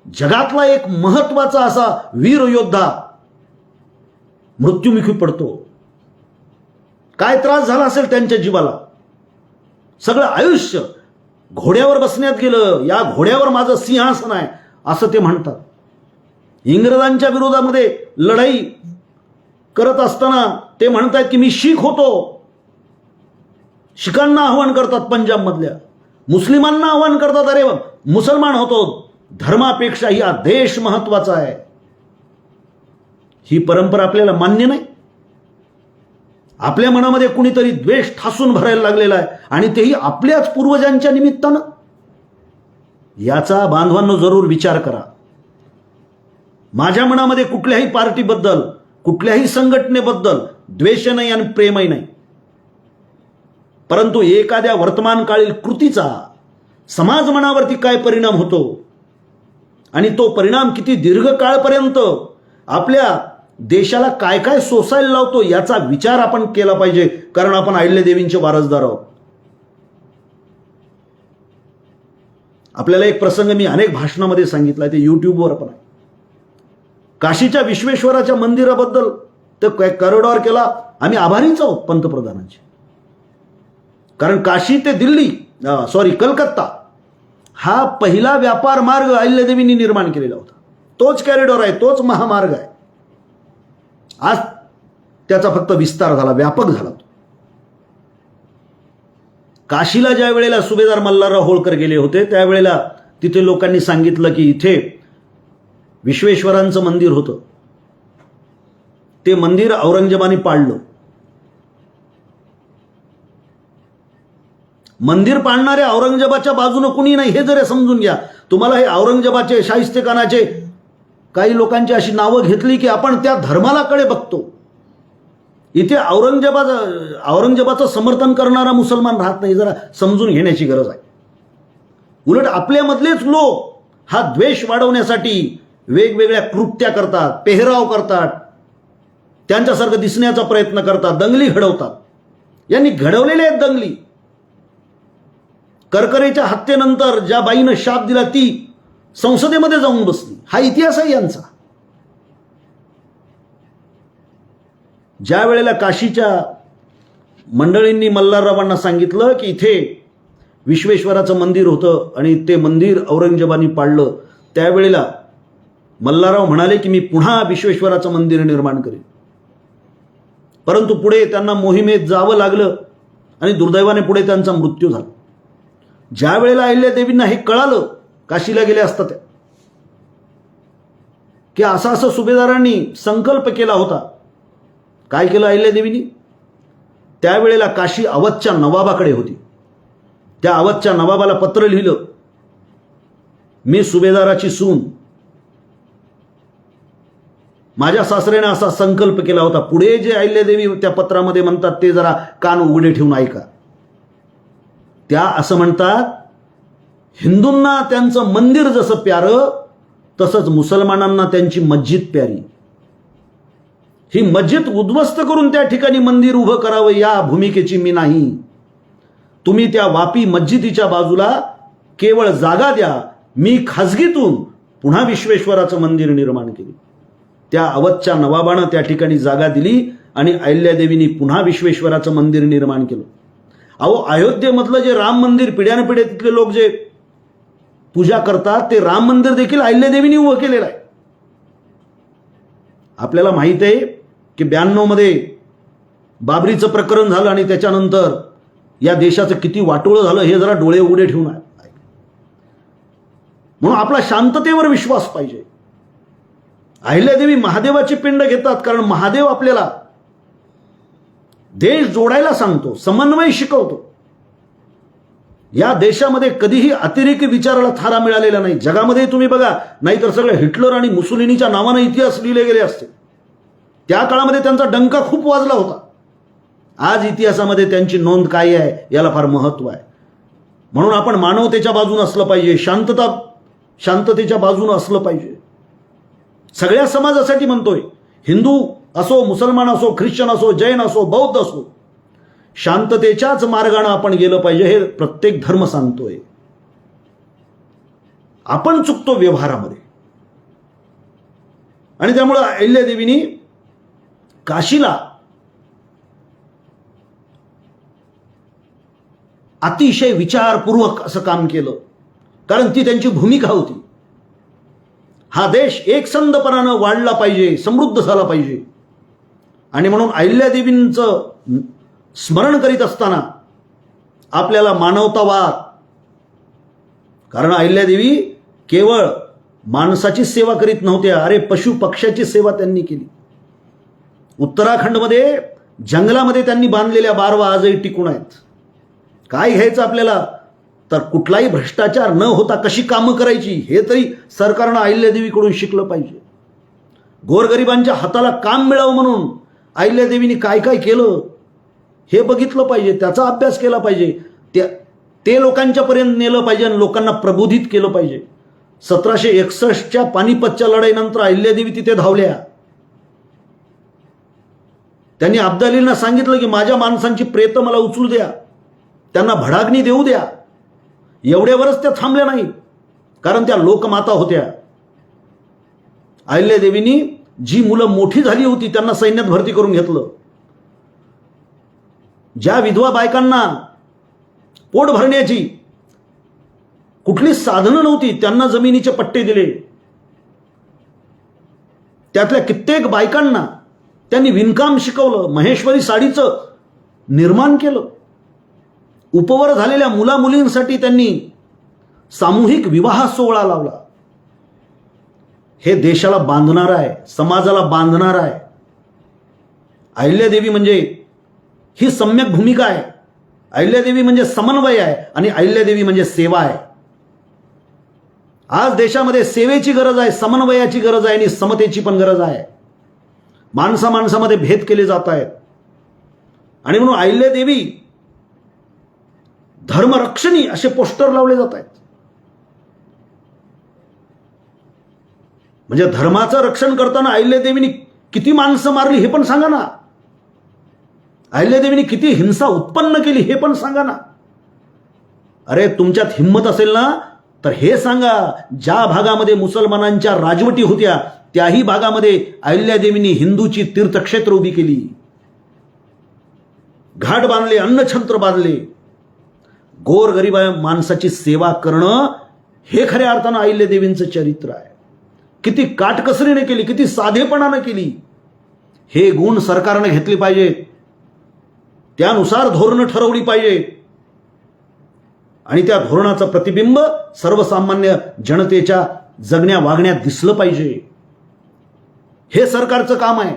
जगातला एक महत्वाचा असा वीर योद्धा मृत्युमुखी पडतो. काय त्रास झाला असेल त्यांच्या जीवाला. सगळं आयुष्य घोड्यावर बसण्यात गेलं. या घोड्यावर माझं सिंहासन आहे असं ते म्हणतात. इंग्रजांच्या विरोधामध्ये लढाई करत असताना ते म्हणतात की मी शीख होतो. शिखांना आव्हान करतात, पंजाबमधल्या मुस्लिमांना आव्हान करतात, अरे मुसलमान होतो, धर्मापेक्षा हा देश महत्वाचा आहे. ही परंपरा आपल्याला मान्य नाही. आपल्या मनामध्ये कुणीतरी द्वेष ठासून भरायला लागलेला आहे आणि तेही आपल्याच पूर्वजांच्या निमित्तानं. याचा बांधवांनो जरूर विचार करा. माझ्या मनामध्ये कुठल्याही पार्टीबद्दल, कुठल्याही संघटनेबद्दल द्वेष नाही आणि प्रेमही नाही. परंतु एखाद्या वर्तमानकाळील कृतीचा समाज मनावरती काय परिणाम होतो आणि तो परिणाम किती दीर्घकाळपर्यंत आपल्या देशाला काय काय सोसायला लावतो याचा विचार आपण केला पाहिजे, कारण आपण अहिल्यादेवींचे वारसदार आहोत. आपल्याला एक प्रसंग मी अनेक भाषणामध्ये सांगितला, ते युट्यूबवर पण आहे. काशीच्या विश्वेश्वराच्या मंदिराबद्दल ते कॉरिडॉर केला, आम्ही आभारीच आहोत पंतप्रधानांचे. कारण काशी ते दिल्ली कलकत्ता हा पहिला व्यापार मार्ग अहिल्यादेवींनी निर्माण केलेला होता. तोच कॉरिडॉर आहे, तोच महामार्ग आहे. आज त्याचा फक्त विस्तार झाला, व्यापक झाला. काशीला ज्या वेळेला सुभेदार मल्हारराव होळकर गेले होते त्यावेळेला तिथे लोकांनी सांगितलं की इथे विश्वेश्वरांचं मंदिर होतं, ते मंदिर औरंगजेबाने पाडलं. मंदिर पाडणाऱ्या औरंगजेबाच्या बाजूने कुणी नाही हे जरा समजून घ्या. तुम्हाला हे औरंगजेबाचे, शाहिस्तेखानाचे काही लोकांची अशी नावं घेतली की आपण त्या धर्मालाकडे बघतो. इथे औरंगजेबाचं समर्थन करणारा मुसलमान राहत नाही, जरा समजून घेण्याची गरज आहे. उलट आपल्यामधलेच लोक हा द्वेष वाढवण्यासाठी वेगवेगळ्या कृत्या करतात, पेहराव करतात, त्यांच्यासारखं दिसण्याचा प्रयत्न करतात, दंगली घडवतात. यांनी घडवलेल्या आहेत दंगली. करकरेच्या हत्येनंतर ज्या बाईनं शाप दिला ती संसदेमध्ये जाऊन बसली, हा इतिहास आहे यांचा. ज्या वेळेला काशीच्या मंडळींनी मल्हाररावांना सांगितलं की इथे विश्वेश्वराचं मंदिर होतं आणि ते मंदिर औरंगजेबाने पाडलं, त्यावेळेला मल्हारराव म्हणाले की मी पुन्हा विश्वेश्वराचं मंदिर निर्माण करेन. परंतु पुढे त्यांना मोहिमेत जावं लागलं आणि दुर्दैवाने पुढे त्यांचा मृत्यू झाला. ज्या वेळेला अहिल्यादेवींना हे कळालं, काशीला गेले असतात की असं सुभेदारांनी संकल्प केला होता. काय केलं अहिल्यादेवींनी? त्यावेळेला काशी अवधच्या नवाबाकडे होती. त्या अवधच्या नवाबाला पत्र लिहिलं, मी सुभेदाराची सून, माझ्या सासऱ्याने असा संकल्प केला होता. पुढे जे अहिल्यादेवी त्या पत्रामध्ये म्हणतात ते जरा कान उघडे ठेवून ऐका. त्या असं म्हणतात, हिंदूंना त्यांचं मंदिर जसं प्यारं तसंच मुसलमानांना त्यांची मस्जिद प्यारी. ही मस्जिद उद्ध्वस्त करून त्या ठिकाणी मंदिर उभं करावं या भूमिकेची मी नाही. तुम्ही त्या वापी मस्जिदीच्या बाजूला केवळ जागा द्या, मी खाजगीतून पुन्हा विश्वेश्वराचं मंदिर निर्माण केले. त्या अवधच्या नवाबानं त्या ठिकाणी जागा दिली आणि अहिल्यादेवींनी पुन्हा विश्वेश्वराचं मंदिर निर्माण केलं. अहो, अयोध्येमधलं जे राम मंदिर पिढ्यानपिढ्या तिथले लोक जे पूजा करतात ते राम मंदिर देखील अहिल्यादेवींनी उभं केलेलं आहे. आपल्याला माहित आहे की 92 मध्ये बाबरीचं प्रकरण झालं आणि त्याच्यानंतर या देशाचं किती वाटोळं झालं हे जरा डोळे उघडे ठेवून आहे. म्हणून आपला शांततेवर विश्वास पाहिजे. अहिल्यादेवी महादेवाची पिंड घेतात कारण महादेव आपल्याला देश जोडायला सांगतो, समन्वय शिकवतो. या देशामध्ये कधीही अतिरेकी विचाराला थारा मिळालेला नाही. जगामध्ये तुम्ही बघा, नाहीतर सगळे हिटलर आणि मुसोलिनीच्या नावाने इतिहास लिहिले गेले असते. त्या काळामध्ये त्यांचा डंका खूप वाजला होता. आज इतिहासामध्ये त्यांची नोंद काय आहे याला फार महत्व आहे. म्हणून आपण मानवतेच्या बाजूने असलं पाहिजे, शांततेच्या बाजूने असलं पाहिजे. सगळ्या समाजासाठी म्हणतोय, हिंदू असो, मुसलमान असो, ख्रिश्चन असो, जैन असो, बौद्ध असो, शांततेच्याच मार्गाने आपण गेलं पाहिजे हे प्रत्येक धर्म सांगतोय. आपण चुकतो व्यवहारामध्ये. आणि त्यामुळे अहिल्यादेवींनी काशीला अतिशय विचारपूर्वक असं काम केलं, कारण ती त्यांची भूमिका होती. हा देश एकसंधपणानं वाढला पाहिजे, समृद्ध झाला पाहिजे. आणि म्हणून अहिल्यादेवींचं स्मरण करीत असताना आपल्याला मानवतावाद, कारण अहिल्यादेवी केवळ माणसाची सेवा करीत नव्हत्या, अरे पशु पक्ष्याची सेवा त्यांनी केली. उत्तराखंडमध्ये जंगलामध्ये त्यांनी बांधलेल्या बारवा आजही टिकून आहेत. काय घ्यायचं आपल्याला, तर कुठलाही भ्रष्टाचार न होता कशी कामं करायची हे तरी सरकारनं अहिल्यादेवीकडून शिकलं पाहिजे. गोरगरिबांच्या हाताला काम मिळावं म्हणून अहिल्यादेवींनी काय काय केलं हे बघितलं पाहिजे, त्याचा अभ्यास केला पाहिजे, ते लोकांच्यापर्यंत नेलं पाहिजे आणि लोकांना प्रबोधित केलं पाहिजे. 1761च्या पानिपतच्या लढाईनंतर अहिल्यादेवी तिथे धावल्या. त्यांनी अब्दालींना सांगितलं की माझ्या माणसांची प्रेत मला उचलू द्या, त्यांना भडाग्नी देऊ द्या. एवढ्यावरच त्या थांबल्या नाही, कारण त्या लोकमाता होत्या. अहिल्यादेवींनी जी मुलं मोठी झाली होती त्यांना सैन्यात भरती करून घेतलं. ज्या विधवा बायकांना पोट भरण्याची कुठली साधनं नव्हती त्यांना जमिनीचे पट्टे दिले. त्यातल्या कित्येक बायकांना त्यांनी विणकाम शिकवलं, महेश्वरी साडीचं निर्माण केलं. उपवर झालेल्या मुला मुलींसाठी त्यांनी सामूहिक विवाह सोहळा लावला. हे देशाला बांधणार आहे, समाजाला बांधणार आहे. अहिल्यादेवी म्हणजे ही सम्यक भूमिका आहे. अहिल्यादेवी म्हणजे समन्वय आहे आणि अहिल्यादेवी म्हणजे सेवा आहे. आज देशामध्ये सेवेची गरज आहे, समन्वयाची गरज आहे आणि समतेची पण गरज आहे. माणसामाणसामध्ये भेद केले जात आहेत आणि म्हणून अहिल्यादेवी धर्मरक्षणी असे पोस्टर लावले जात आहेत. म्हणजे धर्माचं रक्षण करताना अहिल्यादेवींनी किती माणसं मारली हे पण सांगा ना. अहिल्यादेवींनी किती हिंसा उत्पन्न केली हे पण सांगा ना. अरे तुमच्यात हिंमत असेल ना तर हे सांगा, ज्या भागामध्ये मुसलमानांच्या राजवटी होत्या त्याही भागामध्ये अहिल्यादेवींनी हिंदूची तीर्थक्षेत्र उभी केली, घाट बांधले, अन्नछत्र बांधले. गोरगरीब माणसाची सेवा करणं हे खऱ्या अर्थानं अहिल्यादेवींचं चरित्र आहे. किती काटकसरीने केली, किती साधेपणानं केली. हे गुण सरकारने घेतले पाहिजेत. त्यानुसार धोरणं ठरवली पाहिजे आणि त्या धोरणाचं प्रतिबिंब सर्वसामान्य जनतेच्या जगण्या वागण्यात दिसलं पाहिजे. हे सरकारचं काम आहे.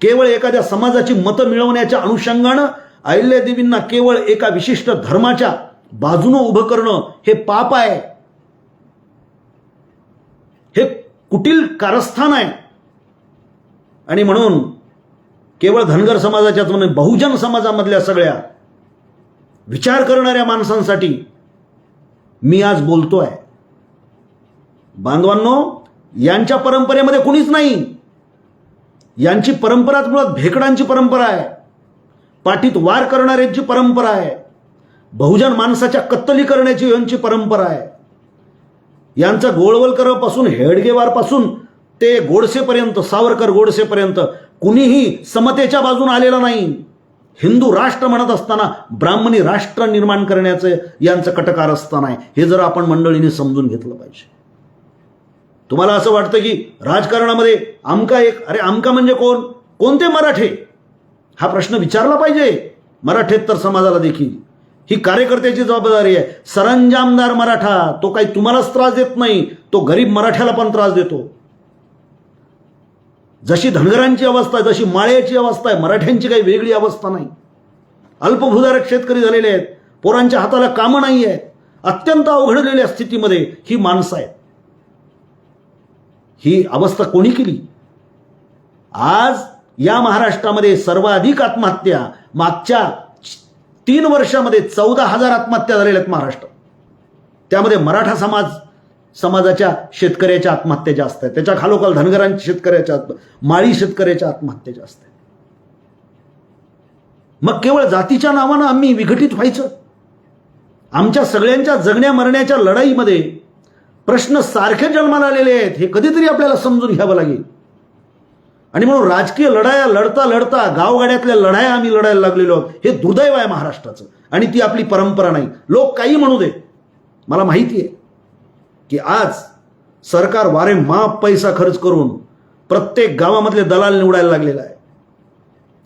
केवळ एखाद्या समाजाची मतं मिळवण्याच्या अनुषंगानं अहिल्यादेवींना केवळ एका विशिष्ट धर्माच्या बाजूनं उभं करणं हे पाप आहे. हे कुटील कारस्थान आहे. आणि म्हणून केवळ धनगर समाजाच्याच म्हणून बहुजन समाजामधल्या सगळ्या विचार करणाऱ्या माणसांसाठी मी आज बोलतोय. बांधवांनो, यांच्या परंपरेमध्ये कुणीच नाही. यांची परंपराच मुळात भेकडांची परंपरा आहे, पाठीत वार करणाऱ्यांची परंपरा आहे, बहुजन माणसाच्या कत्तली करण्याची यांची परंपरा आहे. यांचा गोळवलकरपासून हेडगेवारपासून ते गोडसेपर्यंत, सावरकर गोडसेपर्यंत कुणीही समतेच्या बाजून आलेला नाही. हिंदू राष्ट्र म्हणत असताना ब्राह्मणी राष्ट्र निर्माण करण्याचं यांचं कटकारस्थान आहे. हे जर आपण मंडळीने समजून घेतलं पाहिजे. तुम्हाला असं वाटतं की राजकारणामध्ये आमका एक, अरे आमका म्हणजे कोण, कोणते मराठे, हा प्रश्न विचारला पाहिजे. मराठेतर समाजाला देखील ही कार्यकर्त्याची जबाबदारी आहे. सरंजामदार मराठा तो काही तुम्हालाच त्रास देत नाही, तो गरीब मराठ्याला पण त्रास देतो. जशी धनगरांची अवस्था आहे, जशी माळ्याची अवस्था आहे, मराठ्यांची काही वेगळी अवस्था नाही. अल्पभूधारक शेतकरी झालेले आहेत, पोरांच्या हाताला कामं नाही आहेत, अत्यंत अवघडलेल्या स्थितीमध्ये ही माणसं आहेत. ही अवस्था कोणी केली? आज या महाराष्ट्रामध्ये सर्वाधिक आत्महत्या मागच्या 3 वर्षामध्ये 14,000 आत्महत्या झालेल्या आहेत महाराष्ट्रात. त्यामध्ये मराठा समाजाच्या शेतकऱ्याच्या आत्महत्या जास्त आहेत. त्याच्या खालोखाल धनगरांच्या शेतकऱ्याच्या, माळी शेतकऱ्याच्या आत्महत्या जास्त आहेत. मग केवळ जातीच्या नावानं आम्ही विघटित व्हायचं? आमच्या सगळ्यांच्या जगण्या मरण्याच्या लढाईमध्ये प्रश्न सारखे जन्माला आलेले आहेत, हे कधीतरी आपल्याला समजून घ्यावं लागेल. आणि म्हणून राजकीय लढाया लढता लढता गावगाड्यातल्या लढाया आम्ही लढायला लागलेलो आहोत. हे दुर्दैव आहे महाराष्ट्राचं आणि ती आपली परंपरा नाही. लोक काही म्हणू दे, मला माहिती आहे की आज सरकार वारेमाप पैसा खर्च करून प्रत्येक गावामधले दलाल निवडायला लागलेला आहे.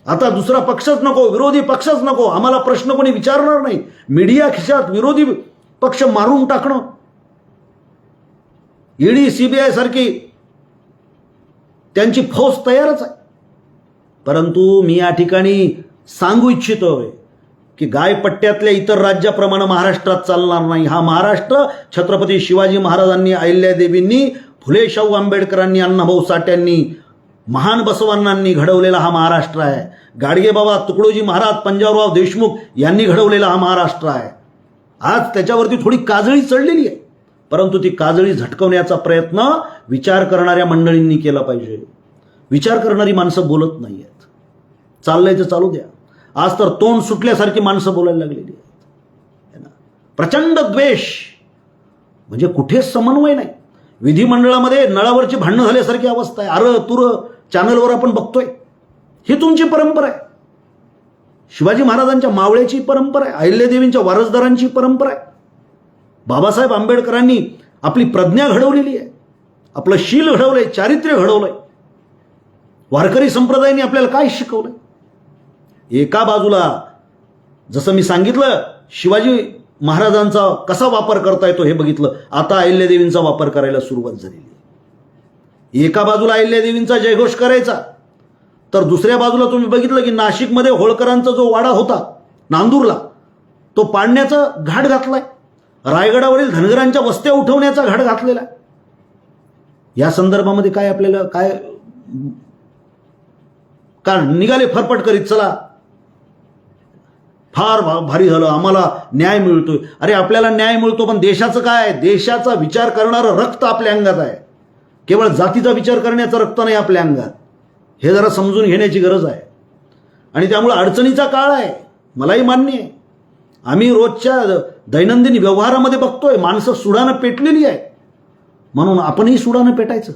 आता दुसरा पक्षच नको, विरोधी पक्षच नको, आम्हाला प्रश्न कोणी विचारणार नाही. मीडिया खिशात विरोधी पक्ष मारून टाकणं, ईडी सीबीआय सारखी त्यांची फौज तयारच आहे. परंतु मी या ठिकाणी सांगू इच्छितोय की गायपट्ट्यातल्या इतर राज्याप्रमाणे महाराष्ट्रात चालणार नाही. हा महाराष्ट्र छत्रपती शिवाजी महाराजांनी, अहिल्यादेवींनी, फुले शाहू आंबेडकरांनी, अण्णाभाऊ साठ्यांनी, महान बसवण्णांनी घडवलेला हा महाराष्ट्र आहे. गाडगेबाबा, तुकडोजी महाराज, पंजाबराव देशमुख यांनी घडवलेला हा महाराष्ट्र आहे. आज त्याच्यावरती थोडी काजळी चढलेली आहे, परंतु ती काजळी झटकवण्याचा प्रयत्न विचार करणाऱ्या मंडळींनी केला पाहिजे. विचार करणारी माणसं बोलत नाही आहेत. चाललंय तर चालू द्या. आज तर तोंड सुटल्यासारखी माणसं बोलायला लागलेली आहेत. प्रचंड द्वेष, म्हणजे कुठेच समन्वय नाही. विधिमंडळामध्ये नळावरची भांडणं झाल्यासारखी अवस्था आहे. अर तुर चॅनलवर आपण बघतोय. ही तुमची परंपरा आहे. शिवाजी महाराजांच्या मावळ्याची परंपरा आहे. अहिल्यादेवींच्या वारसदारांची परंपरा आहे. बाबासाहेब आंबेडकरांनी आपली प्रज्ञा घडवलेली आहे. आपलं शील घडवलंय, चारित्र्य घडवलंय. वारकरी संप्रदायाने आपल्याला काय शिकवलंय? एका बाजूला जसं मी सांगितलं शिवाजी महाराजांचा कसा वापर करता येतो हे बघितलं. आता अहिल्यादेवींचा वापर करायला सुरुवात झालेली. एका बाजूला अहिल्यादेवींचा जयघोष करायचा, तर दुसऱ्या बाजूला तुम्ही बघितलं की नाशिकमध्ये होळकरांचा जो वाडा होता नांदूरला, तो पाडण्याचा घाट घातलाय. रायगडावरील धनगरांच्या वस्त्या उठवण्याचा घाट घातलेला आहे. या संदर्भामध्ये काय आपल्याला काय निघाले फरफट करीत, चला फार भारी झालं, आम्हाला न्याय मिळतोय. अरे आपल्याला न्याय मिळतो, पण देशाचं काय? देशाचा विचार करणारं रक्त आपल्या अंगात आहे. केवळ जातीचा विचार करण्याचं रक्त नाही आपल्या अंगात. हे जरा समजून घेण्याची गरज आहे. आणि त्यामुळे अडचणीचा काळ आहे, मलाही मान्य आहे. आम्ही रोजच्या दैनंदिन व्यवहारामध्ये बघतोय माणसं सुडानं पेटलेली आहे. म्हणून आपणही सुडानं पेटायचं.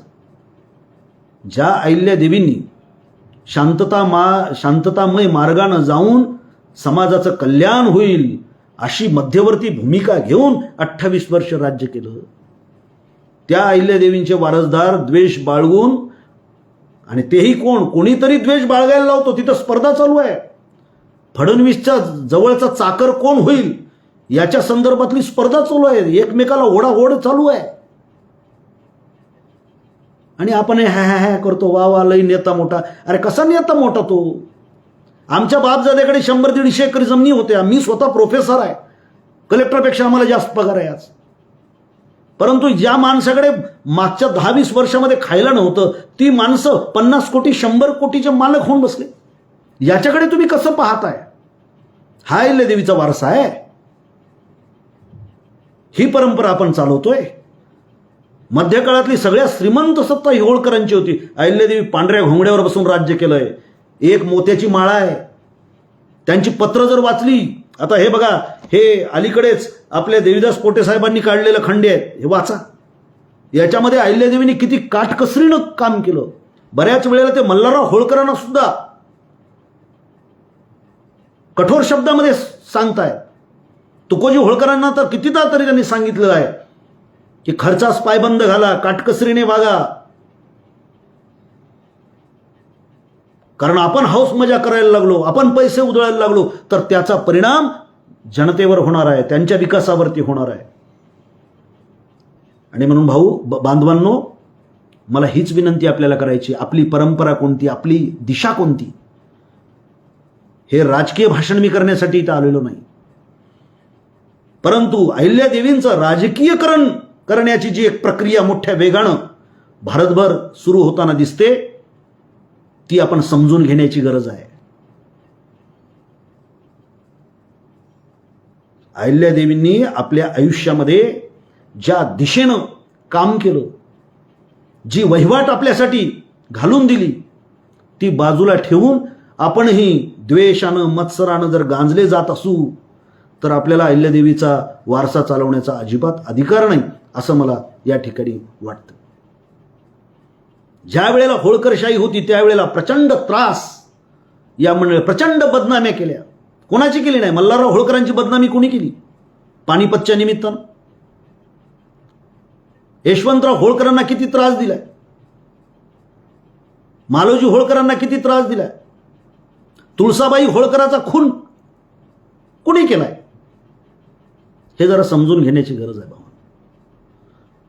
ज्या अहिल्यादेवींनी शांततामय मार्गानं जाऊन समाजाचं कल्याण होईल अशी मध्यवर्ती भूमिका घेऊन 28 वर्ष राज्य केलं, त्या अहिल्यादेवींचे वारसदार द्वेष बाळगून, आणि तेही कोणीतरी द्वेष बाळगायला लावतो. तिथं स्पर्धा चालू आहे. फडणवीसच्या जवळचा चाकर कोण होईल याच्या संदर्भातली स्पर्धा चालू आहे. एकमेकाला ओढाओढ चालू आहे. आणि आपण हॅ करतो, वा वा लई नेता मोठा. अरे कसा नेता मोठा तो? आमच्या बापजाद्याकडे 100-150 एकर जमिनी होत्या. मी स्वतः प्रोफेसर आहे. कलेक्टरपेक्षा आम्हाला जास्त पगार आहे आज. परंतु ज्या माणसाकडे मागच्या 10-20 वर्षामध्ये खायला नव्हतं, ती माणसं 50 कोटी 100 कोटीचे मालक होऊन बसले. याच्याकडे तुम्ही कसं पाहताय? हा अहिल्यादेवीचा वारसा आहे. ही परंपरा आपण चालवतोय. मध्यकाळातली सगळ्यात श्रीमंत सत्ता ही होळकरांची होती. अहिल्यादेवी पांढऱ्या घोंगड्यावर बसून राज्य केलंय. एक मोत्याची माळा आहे. त्यांची पत्र जर वाचली, आता हे बघा, हे अलीकडेच आपल्या देवीदास पोटे साहेबांनी काढलेलं खंडे आहेत, हे वाचा. याच्यामध्ये अहिल्यादेवींनी किती काटकसरीनं काम केलं. बऱ्याच वेळेला ते मल्हारराव होळकरांना सुद्धा कठोर शब्दामध्ये सांगतायत. तुकोजी होळकरांना तर कितीदा तरी त्यांनी सांगितलं आहे की खर्चास पायबंद घाला, काटकसरीने वागा. कारण आपण हौस मजा करायला लागलो, आपण पैसे उधळायला लागलो, तर त्याचा परिणाम जनतेवर होणार आहे, त्यांच्या विकासावरती होणार आहे. आणि म्हणून भाऊ बांधवांनो, मला हीच विनंती आपल्याला करायची. आपली परंपरा कोणती, आपली दिशा कोणती? हे राजकीय भाषण मी करण्यासाठी इथं आलेलो नाही, परंतु अहिल्यादेवींचं राजकीयकरण करण्याची जी एक प्रक्रिया मोठ्या वेगानं भारतभर सुरू होताना दिसते, ती आपण समजून घेण्याची गरज आहे. अहिल्यादेवींनी आपल्या आयुष्यामध्ये ज्या दिशेनं काम केलं, जी वहिवाट आपल्यासाठी घालून दिली, ती बाजूला ठेवून आपणही द्वेषानं मत्सरानं जर गांजले जात असू, तर आपल्याला अहिल्यादेवीचा वारसा चालवण्याचा अजिबात अधिकार नाही, असं मला या ठिकाणी वाटतं. ज्या वेळेला होळकरशाही होती त्यावेळेला प्रचंड त्रास या मंडळी, प्रचंड बदनाम्या केल्या. कोणाची केली नाही? मल्हारराव होळकरांची बदनामी कोणी केली? पानिपतच्या निमित्तानं. यशवंतराव होळकरांना किती त्रास दिलाय, मालोजी होळकरांना किती त्रास दिलाय, तुळसाबाई होळकराचा खून कुणी केलाय, हे जरा समजून घेण्याची गरज आहे बाबा.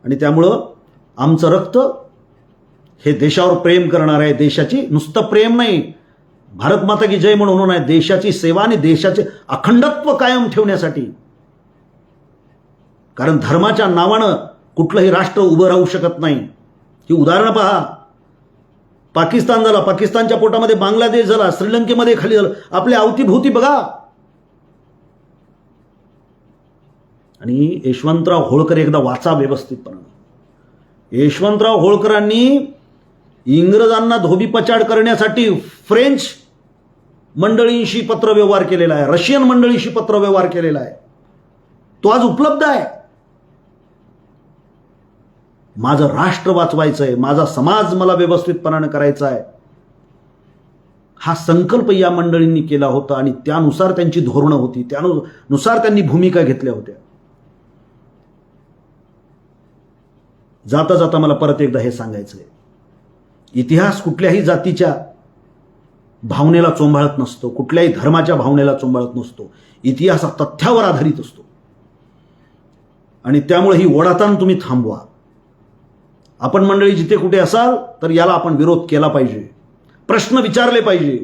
आणि त्यामुळं आमचं रक्त हे देशावर प्रेम करणार आहे. देशाची नुसतं प्रेम नाही, भारत माता की जय म्हणून नाही, देशाची सेवा आणि देशाचे अखंडत्व कायम ठेवण्यासाठी. कारण धर्माच्या नावानं कुठलंही राष्ट्र उभं राहू शकत नाही. ही उदाहरणं पहा. पाकिस्तान झाला, पाकिस्तानच्या पोटामध्ये बांगलादेश झाला, श्रीलंकेमध्ये खाली झालं. आपल्या अवतीभोवती बघा. आणि यशवंतराव होळकर एकदा वाचा व्यवस्थितपणे. यशवंतराव होळकरांनी इंग्रजांना धोबीपछाड करण्यासाठी फ्रेंच मंडळींशी पत्रव्यवहार केलेला आहे, रशियन मंडळींशी पत्रव्यवहार केलेला आहे. तो आज उपलब्ध आहे. माझं राष्ट्र वाचवायचं आहे, माझा समाज मला व्यवस्थितपणाने करायचा आहे, हा संकल्प या मंडळींनी केला होता आणि त्यानुसार त्यांची धोरणं होती, त्यानुसार त्यांनी भूमिका घेतल्या होत्या. जाता जाता मला परत एकदा हे सांगायचं आहे, इतिहास कुठल्याही जातीच्या भावनेला चोंबाळत नसतो, कुठल्याही धर्माच्या भावनेला चोंबाळत नसतो. इतिहास हा तथ्यावर आधारित असतो आणि त्यामुळे ही ओढाताण तुम्ही थांबवा. आपण मंडळी जिथे कुठे असाल तर याला आपण विरोध केला पाहिजे, प्रश्न विचारले पाहिजे.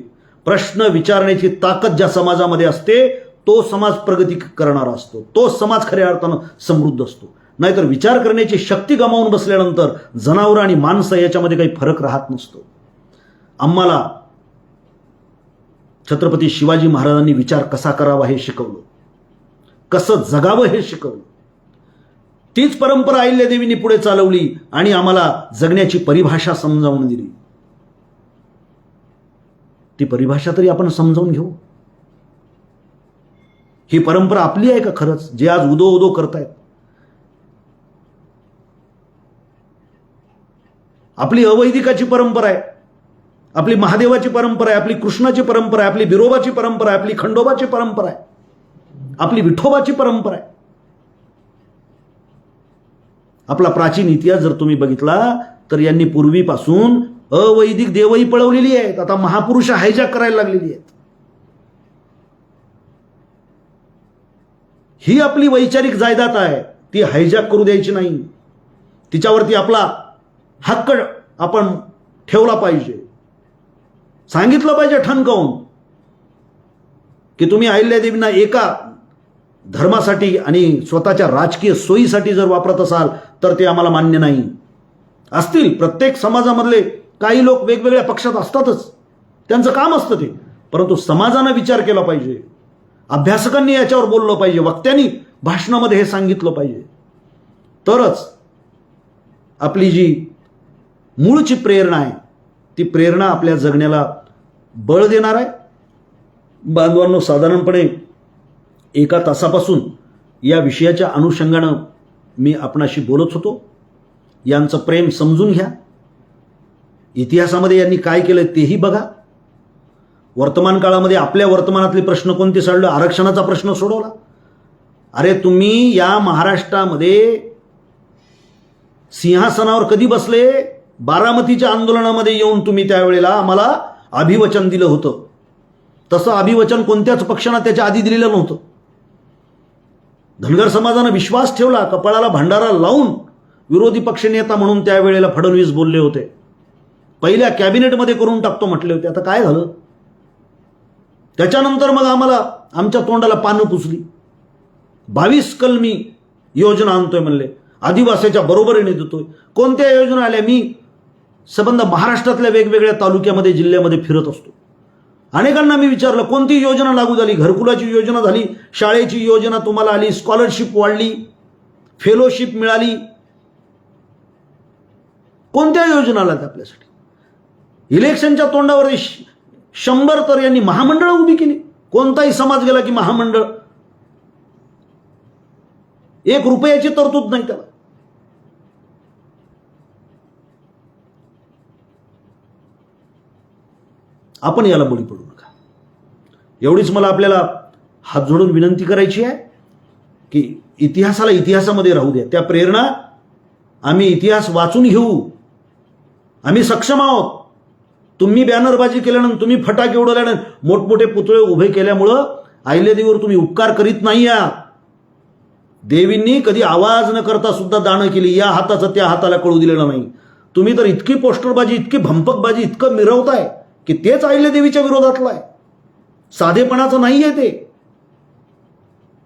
प्रश्न विचारण्याची ताकद ज्या समाजामध्ये असते तो समाज प्रगती करणारा असतो, तो समाज खऱ्या अर्थानं समृद्ध असतो. नाहीतर विचार करण्याची शक्ती गमावून बसल्यानंतर जनावरं आणि माणसं याच्यामध्ये काही फरक राहत नसतो. आम्हाला छत्रपती शिवाजी महाराजांनी विचार कसा करावा हे शिकवलं, कसं जगावं हे शिकवलं. तीच परंपरा अहिल्यादेवींनी पुढे चालवली आणि आम्हाला जगण्याची परिभाषा समजावून दिली. ती परिभाषा तरी आपण समजावून घेऊ. ही परंपरा आपली आहे का खरंच, जे आज उदो उदो करतायत? आपली अवैदिकाची परंपरा आहे, आपली महादेवाची परंपरा आहे, आपली कृष्णाची परंपरा आहे, आपली बिरोबाची परंपरा आहे, आपली खंडोबाची परंपरा आहे, आपली विठोबाची परंपरा आहे. आपला प्राचीन इतिहास जर तुम्ही बघितला तर यांनी पूर्वीपासून अवैदिक देवही पळवलेली आहेत, आता महापुरुष हायजॅक करायला लागलेली आहेत. ही आपली वैचारिक जायदाद आहे, ती हायजॅक करू द्यायची नाही. तिच्यावरती आपला हक्क आपण ठेवला पाहिजे. सांगितलं पाहिजे ठणकावून की तुम्ही अहिल्यादेवींना एका धर्मासाठी आणि स्वतःच्या राजकीय सोयीसाठी जर वापरत असाल तर ते आम्हाला मान्य नाही. असतील प्रत्येक समाजामधले काही लोक वेगवेगळ्या पक्षात असतातच, त्यांचं काम असतं ते, परंतु समाजानं विचार केला पाहिजे, अभ्यासकांनी याच्यावर बोललं पाहिजे, वक्त्यांनी भाषणामध्ये हे सांगितलं पाहिजे. तरच आपली जी मूळची प्रेरणा आहे ती प्रेरणा आपल्या जगण्याला बळ देणार आहे. बांधवांनो, साधारणपणे 1 तासापासून या विषयाच्या अनुषंगानं मी आपणाशी बोलत होतो. यांचं प्रेम समजून घ्या. इतिहासामध्ये यांनी काय केलं तेही बघा. वर्तमान काळामध्ये आपल्या वर्तमानातले प्रश्न कोणते सोडले? आरक्षणाचा प्रश्न सोडवला. अरे तुम्ही या महाराष्ट्रामध्ये सिंहासनावर कधी बसले? बारामतीच्या आंदोलनामध्ये येऊन तुम्ही त्यावेळेला आम्हाला अभिवचन दिलं होतं. तसं अभिवचन कोणत्याच पक्षानं त्याच्या आधी दिलेलं नव्हतं. धनगर समाजानं विश्वास ठेवला, कपाळाला भंडारा लावून विरोधी पक्षनेता म्हणून त्यावेळेला फडणवीस बोलले होते. पहिल्या कॅबिनेटमध्ये करून टाकतो म्हटले होते. आता काय झालं? त्याच्यानंतर मग आम्हाला आमच्या तोंडाला पानं पुसली. 22 कलमी योजना आणतोय म्हणले, आदिवासीच्या बरोबरीने देतोय. कोणत्या योजना आल्या? मी संबंध महाराष्ट्रातल्या वेगवेगळ्या तालुक्यामध्ये जिल्ह्यामध्ये फिरत असतो. अनेकांना मी विचारलं कोणती योजना लागू झाली? घरकुलाची योजना झाली, शाळेची योजना तुम्हाला आली, स्कॉलरशिप वाढली, फेलोशिप मिळाली. कोणत्या योजना आल्या आपल्यासाठी? इलेक्शनच्या तोंडावर 100 तर यांनी महामंडळ उभी केली. कोणताही समाज गेला की महामंडळ. 1 रुपयाची तरतूद नाही त्याला. आपण याला बळी पडू नका. एवढीच मला आपल्याला हात जोडून विनंती करायची आहे की इतिहासाला इतिहासामध्ये राहू द्या. त्या प्रेरणा आम्ही इतिहास वाचून घेऊ. आम्ही सक्षम आहोत. तुम्ही बॅनरबाजी केल्यानंतर, तुम्ही फटाके उडवल्यानंतर, मोठमोठे पुतळे उभे केल्यामुळं अहिल्यादेवीवर तुम्ही उपकार करीत नाही आहात. देवींनी कधी आवाज न करता सुद्धा दानं केली. या हाताचं त्या हाताला कळू दिलेलं नाही. तुम्ही तर इतकी पोस्टरबाजी, इतकी भंपकबाजी, इतकं मिरवताय की तेच अहिल्यादेवीच्या विरोधातलं आहे. साधेपणाचं नाही आहे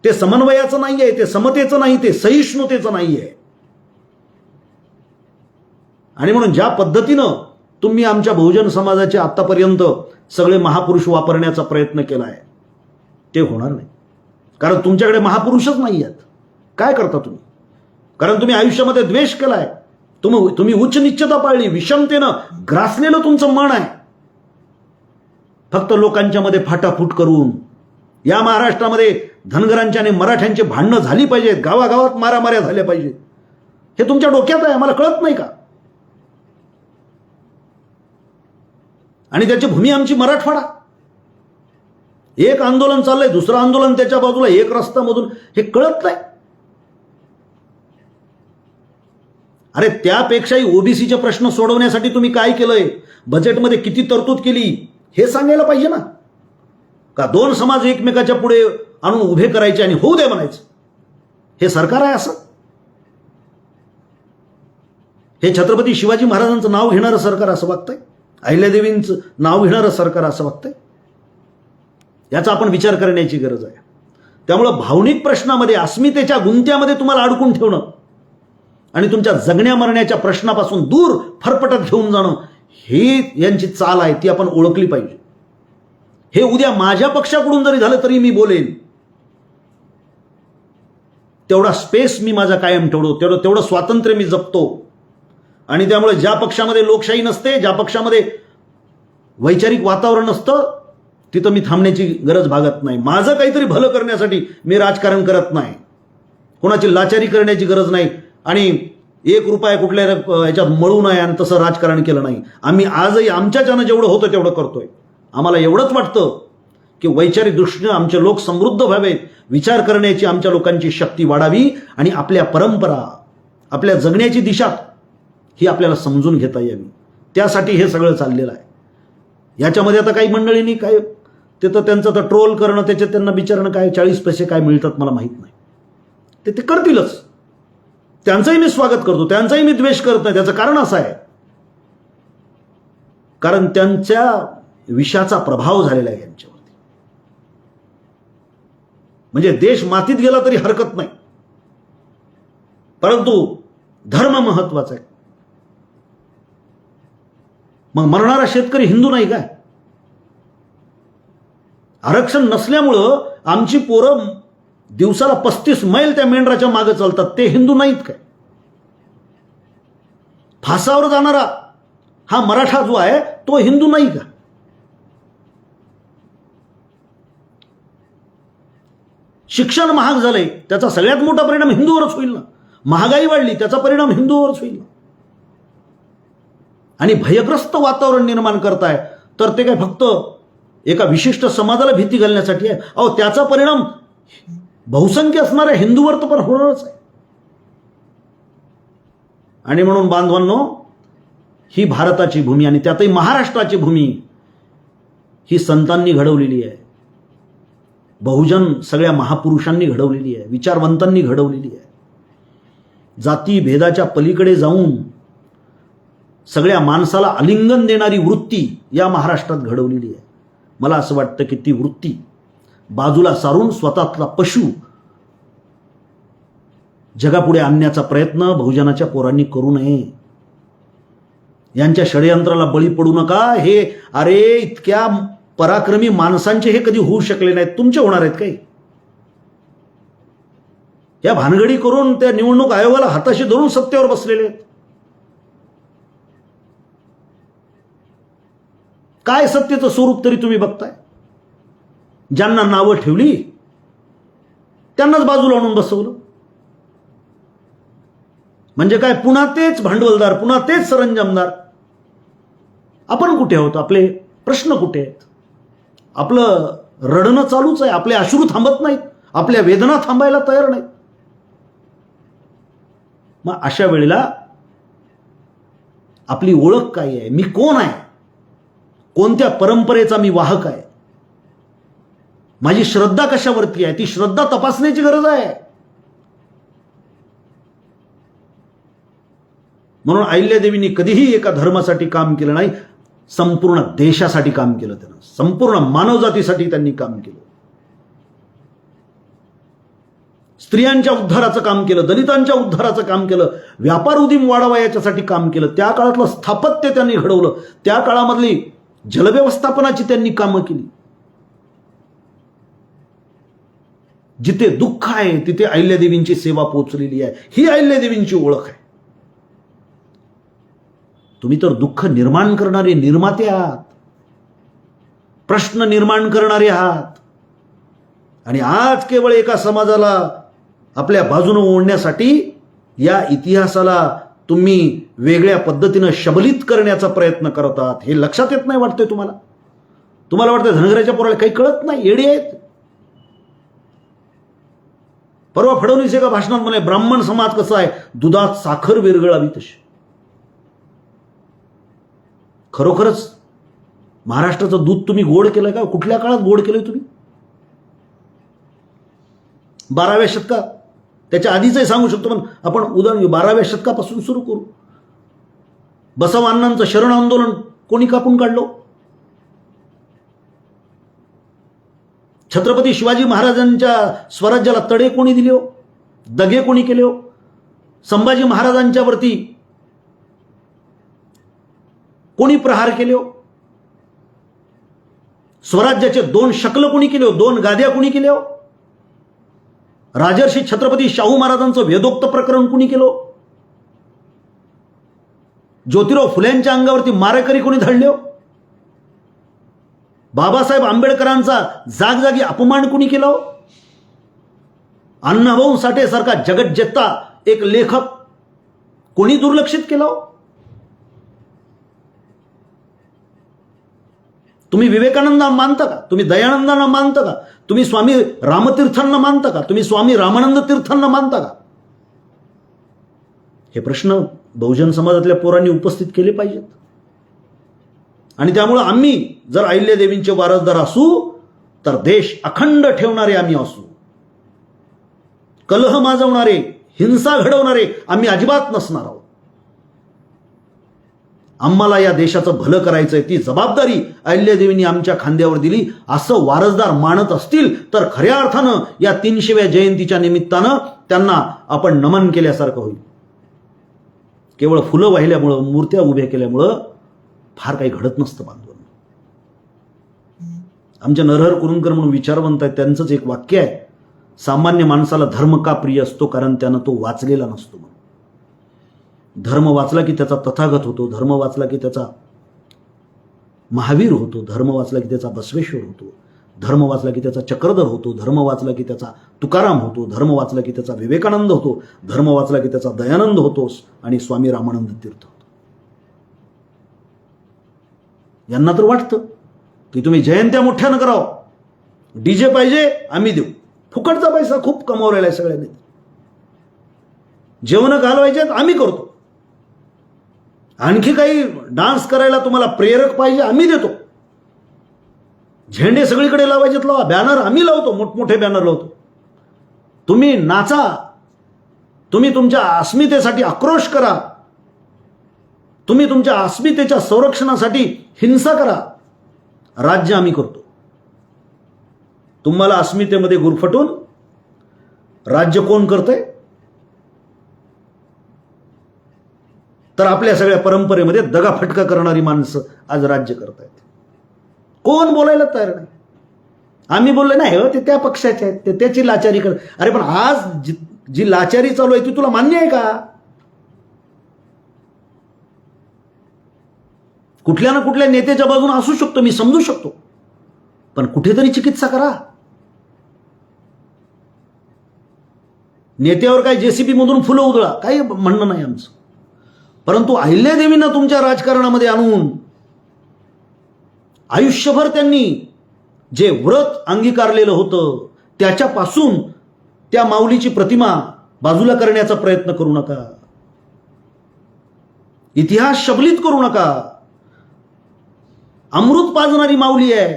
ते समन्वयाचं नाही आहे, ते समतेचं नाही, ते सहिष्णुतेचं नाही आहे. आणि म्हणून ज्या पद्धतीनं तुम्ही आमच्या बहुजन समाजाचे आतापर्यंत सगळे महापुरुष वापरण्याचा प्रयत्न केला आहे ते होणार नाही. कारण तुमच्याकडे महापुरुषच नाही आहेत. काय करता तुम्ही? कारण तुम्ही आयुष्यामध्ये द्वेष केलाय, तुम्ही उच्च निश्चता पाळली, विषमतेनं ग्रासलेलं तुमचं मन आहे. फक्त लोकांच्या मध्ये फाटाफूट करून या महाराष्ट्रामध्ये धनगरांच्या आणि मराठ्यांची भांडणं झाली पाहिजेत, गावागावात मारामाऱ्या झाल्या पाहिजेत, हे तुमच्या डोक्यात आहे, मला कळत नाही का? आणि त्याची भूमी आमची मराठवाडा. एक आंदोलन चाललंय, दुसरं आंदोलन त्याच्या बाजूला, एक रस्त्यामधून, हे कळत नाही. अरे त्यापेक्षाही ओबीसीचे प्रश्न सोडवण्यासाठी तुम्ही काय केलंय, बजेटमध्ये किती तरतूद केली, हे सांगायला पाहिजे ना. का दोन समाज एकमेकाच्या पुढे आणून उभे करायचे आणि होऊ दे म्हणायचं, हे सरकार आहे असं? हे छत्रपती शिवाजी महाराजांचं नाव घेणारं सरकार असं वागतंय? अहिल्यादेवींचं नाव घेणारं सरकार असं वागतंय? याचा आपण विचार करण्याची गरज आहे. त्यामुळं भावनिक प्रश्नामध्ये, अस्मितेच्या गुंत्यामध्ये तुम्हाला अडकून ठेवणं आणि तुमच्या जगण्या मरण्याच्या प्रश्नापासून दूर फरफटत घेऊन जाणं, ही यांची चाल आहे, ती आपण ओळखली पाहिजे. हे उद्या माझ्या पक्षाकडून जरी झालं तरी मी बोलेन, तेवढा स्पेस मी माझा कायम ठेवतो, तेवढं स्वातंत्र्य मी जपतो. आणि त्यामुळे ज्या पक्षामध्ये लोकशाही नसते, ज्या पक्षामध्ये वैचारिक वातावरण नसतं, तिथं मी थांबण्याची गरज भागत नाही. माझं काहीतरी भलं करण्यासाठी मी राजकारण करत नाही, कोणाची लाचारी करण्याची गरज नाही आणि ₹1 कुठल्या याच्यात मळू नये आणि तसं राजकारण केलं नाही. आम्ही आजही आमच्याच्यानं जेवढं होतं तेवढं करतोय. आम्हाला एवढंच वाटतं की वैचारिक दृष्टीनं आमचे लोक समृद्ध व्हावेत, विचार करण्याची आमच्या लोकांची शक्ती वाढावी आणि आपल्या परंपरा, आपल्या जगण्याची दिशा ही आपल्याला समजून घेता यावी. त्यासाठी हे सगळं चाललेलं आहे. याच्यामध्ये आता काही मंडळींनी काय ते तर त्यांचं तर ट्रोल करणं, त्याच्यात त्यांना विचारणं काय 40 पैसे काय मिळतात मला माहीत नाही, ते करतीलच. त्यांचंही मी स्वागत करतो, त्यांचाही मी द्वेष करत नाही. त्याचं कारण असं आहे, कारण त्यांच्या विषाचा प्रभाव झालेला आहे यांच्यावरती. म्हणजे देश मातीत गेला तरी हरकत नाही, परंतु धर्म महत्वाचा आहे. मग मरणारा शेतकरी हिंदू नाही काय? आरक्षण नसल्यामुळं आमची पोरं दिवसाला 35 मैल त्या मेंढराच्या मागे चालतात, ते हिंदू नाहीत काय? फासावर जाणारा हा मराठा जो आहे तो हिंदू नाही का? शिक्षण महाग झालंय, त्याचा सगळ्यात मोठा परिणाम हिंदूवरच होईल ना. महागाई वाढली, त्याचा परिणाम हिंदूवरच होईल ना. आणि भयग्रस्त वातावरण निर्माण करताय तर ते काय फक्त एका विशिष्ट समाजाला भीती घालण्यासाठी आहे? अहो, त्याचा परिणाम बहुसंख्य असणाऱ्या हिंदूवर तर पण होणारच आहे. आणि म्हणून बांधवांनो, ही भारताची भूमी आणि त्यातही महाराष्ट्राची भूमी ही संतांनी घडवलेली आहे, बहुजन सगळ्या महापुरुषांनी घडवलेली आहे, विचारवंतांनी घडवलेली आहे. जाती भेदाच्या पलीकडे जाऊन सगळ्या माणसाला आलिंगन देणारी वृत्ती या महाराष्ट्रात घडवलेली आहे. मला असं वाटतं की ती वृत्ती बाजूला सारून स्वतःतला पशु जगापुढे आणण्याचा प्रयत्न बहुजनाच्या पोरांनी करू नये. यांच्या षडयंत्राला बळी पडू नका. अरे इतक्या पराक्रमी माणसांचे हे कधी होऊ शकले नाहीत, तुमचे होणार आहेत काही? या भानगडी करून त्या निवडणूक आयोगाला हाताशी धरून सत्तेवर बसलेले आहेत. काय सत्तेचं स्वरूप तरी तुम्ही बघताय? ज्यांना नावं ठेवली त्यांनाच बाजूला आणून बसवलं. म्हणजे काय, पुन्हा तेच भांडवलदार, पुन्हा तेच सरंजामदार. आपण कुठे आहोत? आपले प्रश्न कुठे आहेत? आपलं रडणं चालूच आहे, आपले अश्रू थांबत नाहीत, आपल्या वेदना थांबायला तयार नाहीत. मग अशा वेळेला आपली ओळख काय आहे? मी कोण आहे? कोणत्या परंपरेचा मी वाहक आहे? माझी श्रद्धा कशावरती आहे? ती श्रद्धा तपासण्याची गरज आहे. म्हणून अहिल्यादेवींनी कधीही एका धर्मासाठी काम केलं नाही, संपूर्ण देशासाठी काम केलं. त्यानं संपूर्ण मानवजातीसाठी त्यांनी काम केलं. स्त्रियांच्या उद्धाराचं काम केलं, दलितांच्या उद्धाराचं काम केलं, व्यापार उदीम वाढावा याच्यासाठी काम केलं. त्या काळातलं स्थापत्य त्यांनी घडवलं, त्या काळामधली जलव्यवस्थापनाची त्यांनी कामं केली. जिथे दुःख आहे तिथे अहिल्यादेवींची सेवा पोचलेली आहे. ही अहिल्यादेवींची ओळख आहे. तुम्ही तर दुःख निर्माण करणारे निर्माते आहात, प्रश्न निर्माण करणारे आहात. आणि आज केवळ एका समाजाला आपल्या बाजूने ओढण्यासाठी या इतिहासाला तुम्ही वेगळ्या पद्धतीनं शबलित करण्याचा प्रयत्न करत आहात. हे लक्षात येत नाही वाटतंय तुम्हाला? तुम्हाला वाटतं धनगराच्या पोराला काही कळत नाही, येडे आहेत. परवा फडणवीस एका भाषणात म्हणे ब्राह्मण समाज कसा आहे, दुधात साखर विरघळावी तशी. खरोखरच महाराष्ट्राचं दूध तुम्ही गोड केलं का? कुठल्या काळात गोड केलंय तुम्ही? 12व्या शतकात, त्याच्या आधीचंही सांगू शकतो, पण आपण उदाहरण 12व्या शतकापासून सुरू करू. बसवांनांचं शरण आंदोलन कोणी कापून काढलं? छत्रपती शिवाजी महाराजांच्या स्वराज्याला तडे कोणी दिले हो? दगे कोणी केले हो? संभाजी महाराजांच्या वरती कोणी प्रहार केले हो? स्वराज्याचे 2 शकल कोणी केले हो? 2 गाद्या कोणी केल्या हो? राजर्षी छत्रपती शाहू महाराजांचं वेदोक्त प्रकरण कोणी केलं? ज्योतिराव फुल्यांच्या अंगावरती मारेकरी कोणी धाडले हो? बाबासाहेब आंबेडकरांचा जागजागी अपमान कोणी केला हो? अण्णाभाऊ साठे सारखा जगज्जेता एक लेखक कोणी दुर्लक्षित केला हो? तुम्ही विवेकानंदांना मानता का? तुम्ही दयानंदांना मानता का? तुम्ही स्वामी रामतीर्थांना मानता का? तुम्ही स्वामी रामानंद तीर्थांना मानता का? हे प्रश्न बहुजन समाजातल्या पोरांनी उपस्थित केले पाहिजेत. आणि त्यामुळे आम्ही जर अहिल्यादेवींचे वारसदार असू तर देश अखंड ठेवणारे आम्ही असू. कलह माजवणारे, हिंसा घडवणारे आम्ही अजिबात नसणार आहोत. आम्हाला या देशाचं भलं करायचंय, ती जबाबदारी अहिल्यादेवींनी आमच्या खांद्यावर दिली. असं वारसदार मानत असतील तर खऱ्या अर्थानं या 300व्या जयंतीच्या निमित्तानं त्यांना आपण नमन केल्यासारखं होईल. केवळ फुलं वाहिल्यामुळं, मूर्त्या उभ्या केल्यामुळं फार काही घडत नसतं बांधवांनो. आमच्या नरहर कुरुंदकर म्हणून विचारवंत आहेत, त्यांचंच एक वाक्य आहे, सामान्य माणसाला धर्म का प्रिय असतो? कारण त्यानं तो वाचलेला नसतो. धर्म वाचला की त्याचा तथागत होतो, धर्म वाचला की त्याचा महावीर होतो, धर्म वाचला की त्याचा बसवेश्वर होतो, धर्म वाचला की त्याचा चक्रधर होतो, धर्म वाचला की त्याचा तुकाराम होतो, धर्म वाचला की त्याचा विवेकानंद होतो, धर्म वाचला की त्याचा दयानंद होतोस आणि स्वामी रामानंद तीर्थ होतो. यांना तर वाटतं की तुम्ही जयंत्या मोठ्यानं करावं, डीजे पाहिजे आम्ही देऊ, फुकटचा पैसा खूप कमावलेला आहे सगळ्यांनी, जेवण घालवायचे आम्ही करतो, आणखी काही डान्स करायला तुम्हाला प्रेरक पाहिजे आम्ही देतो, झेंडे सगळीकडे लावायचे लावा, बॅनर आम्ही लावतो, मोठमोठे बॅनर लावतो, तुम्ही नाचा, तुम्ही तुमच्या अस्मितेसाठी आक्रोश करा, तुम्ही तुमच्या अस्मितेच्या संरक्षणासाठी हिंसा करा, राज्य आम्ही करतो. तुम्हाला अस्मितेमध्ये गुरफटून राज्य कोण करतंय? तर आपल्या सगळ्या परंपरेमध्ये दगाफटका करणारी माणसं आज राज्य करतायत. कोण बोलायला तयार नाही. आम्ही बोललो नाही हो, ते त्या पक्षाचे आहेत, ते त्याची लाचारी कर. अरे पण आज जी लाचारी चालू आहे ती तुला मान्य आहे का? कुठल्या ना कुठल्या नेत्याच्या बाजूने असू शकतो, मी समजू शकतो, पण कुठेतरी चिकित्सा करा. नेत्यावर काय जेसीबी मधून फुलं उधळा, काही म्हणणं नाही आमचं, परंतु अहिल्यादेवींना तुमच्या राजकारणामध्ये आणून आयुष्यभर त्यांनी जे व्रत अंगीकारलेलं होतं त्याच्यापासून त्या माऊलीची प्रतिमा बाजूला करण्याचा प्रयत्न करू नका. इतिहास शबलित करू नका. अमृत पाजणारी माऊली आहे,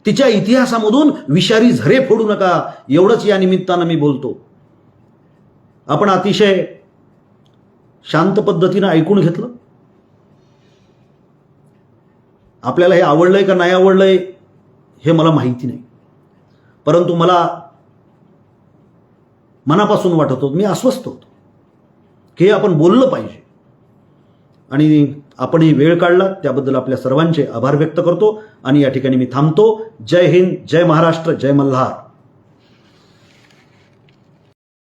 तिच्या इतिहासामधून विषारी झरे फोडू नका, एवढंच या निमित्तानं मी बोलतो. आपण अतिशय शांत पद्धतीनं ऐकून घेतलं. आपल्याला हे आवडलंय का नाही आवडलंय हे मला माहिती नाही, परंतु मला मनापासून वाटत होतं, मी अस्वस्थ होतो की हे आपण बोललं पाहिजे. आणि आपणही वेळ काढला त्याबद्दल आपल्या सर्वांचे आभार व्यक्त करतो आणि या ठिकाणी मी थांबतो. जय हिंद, जय महाराष्ट्र, जय मल्हार.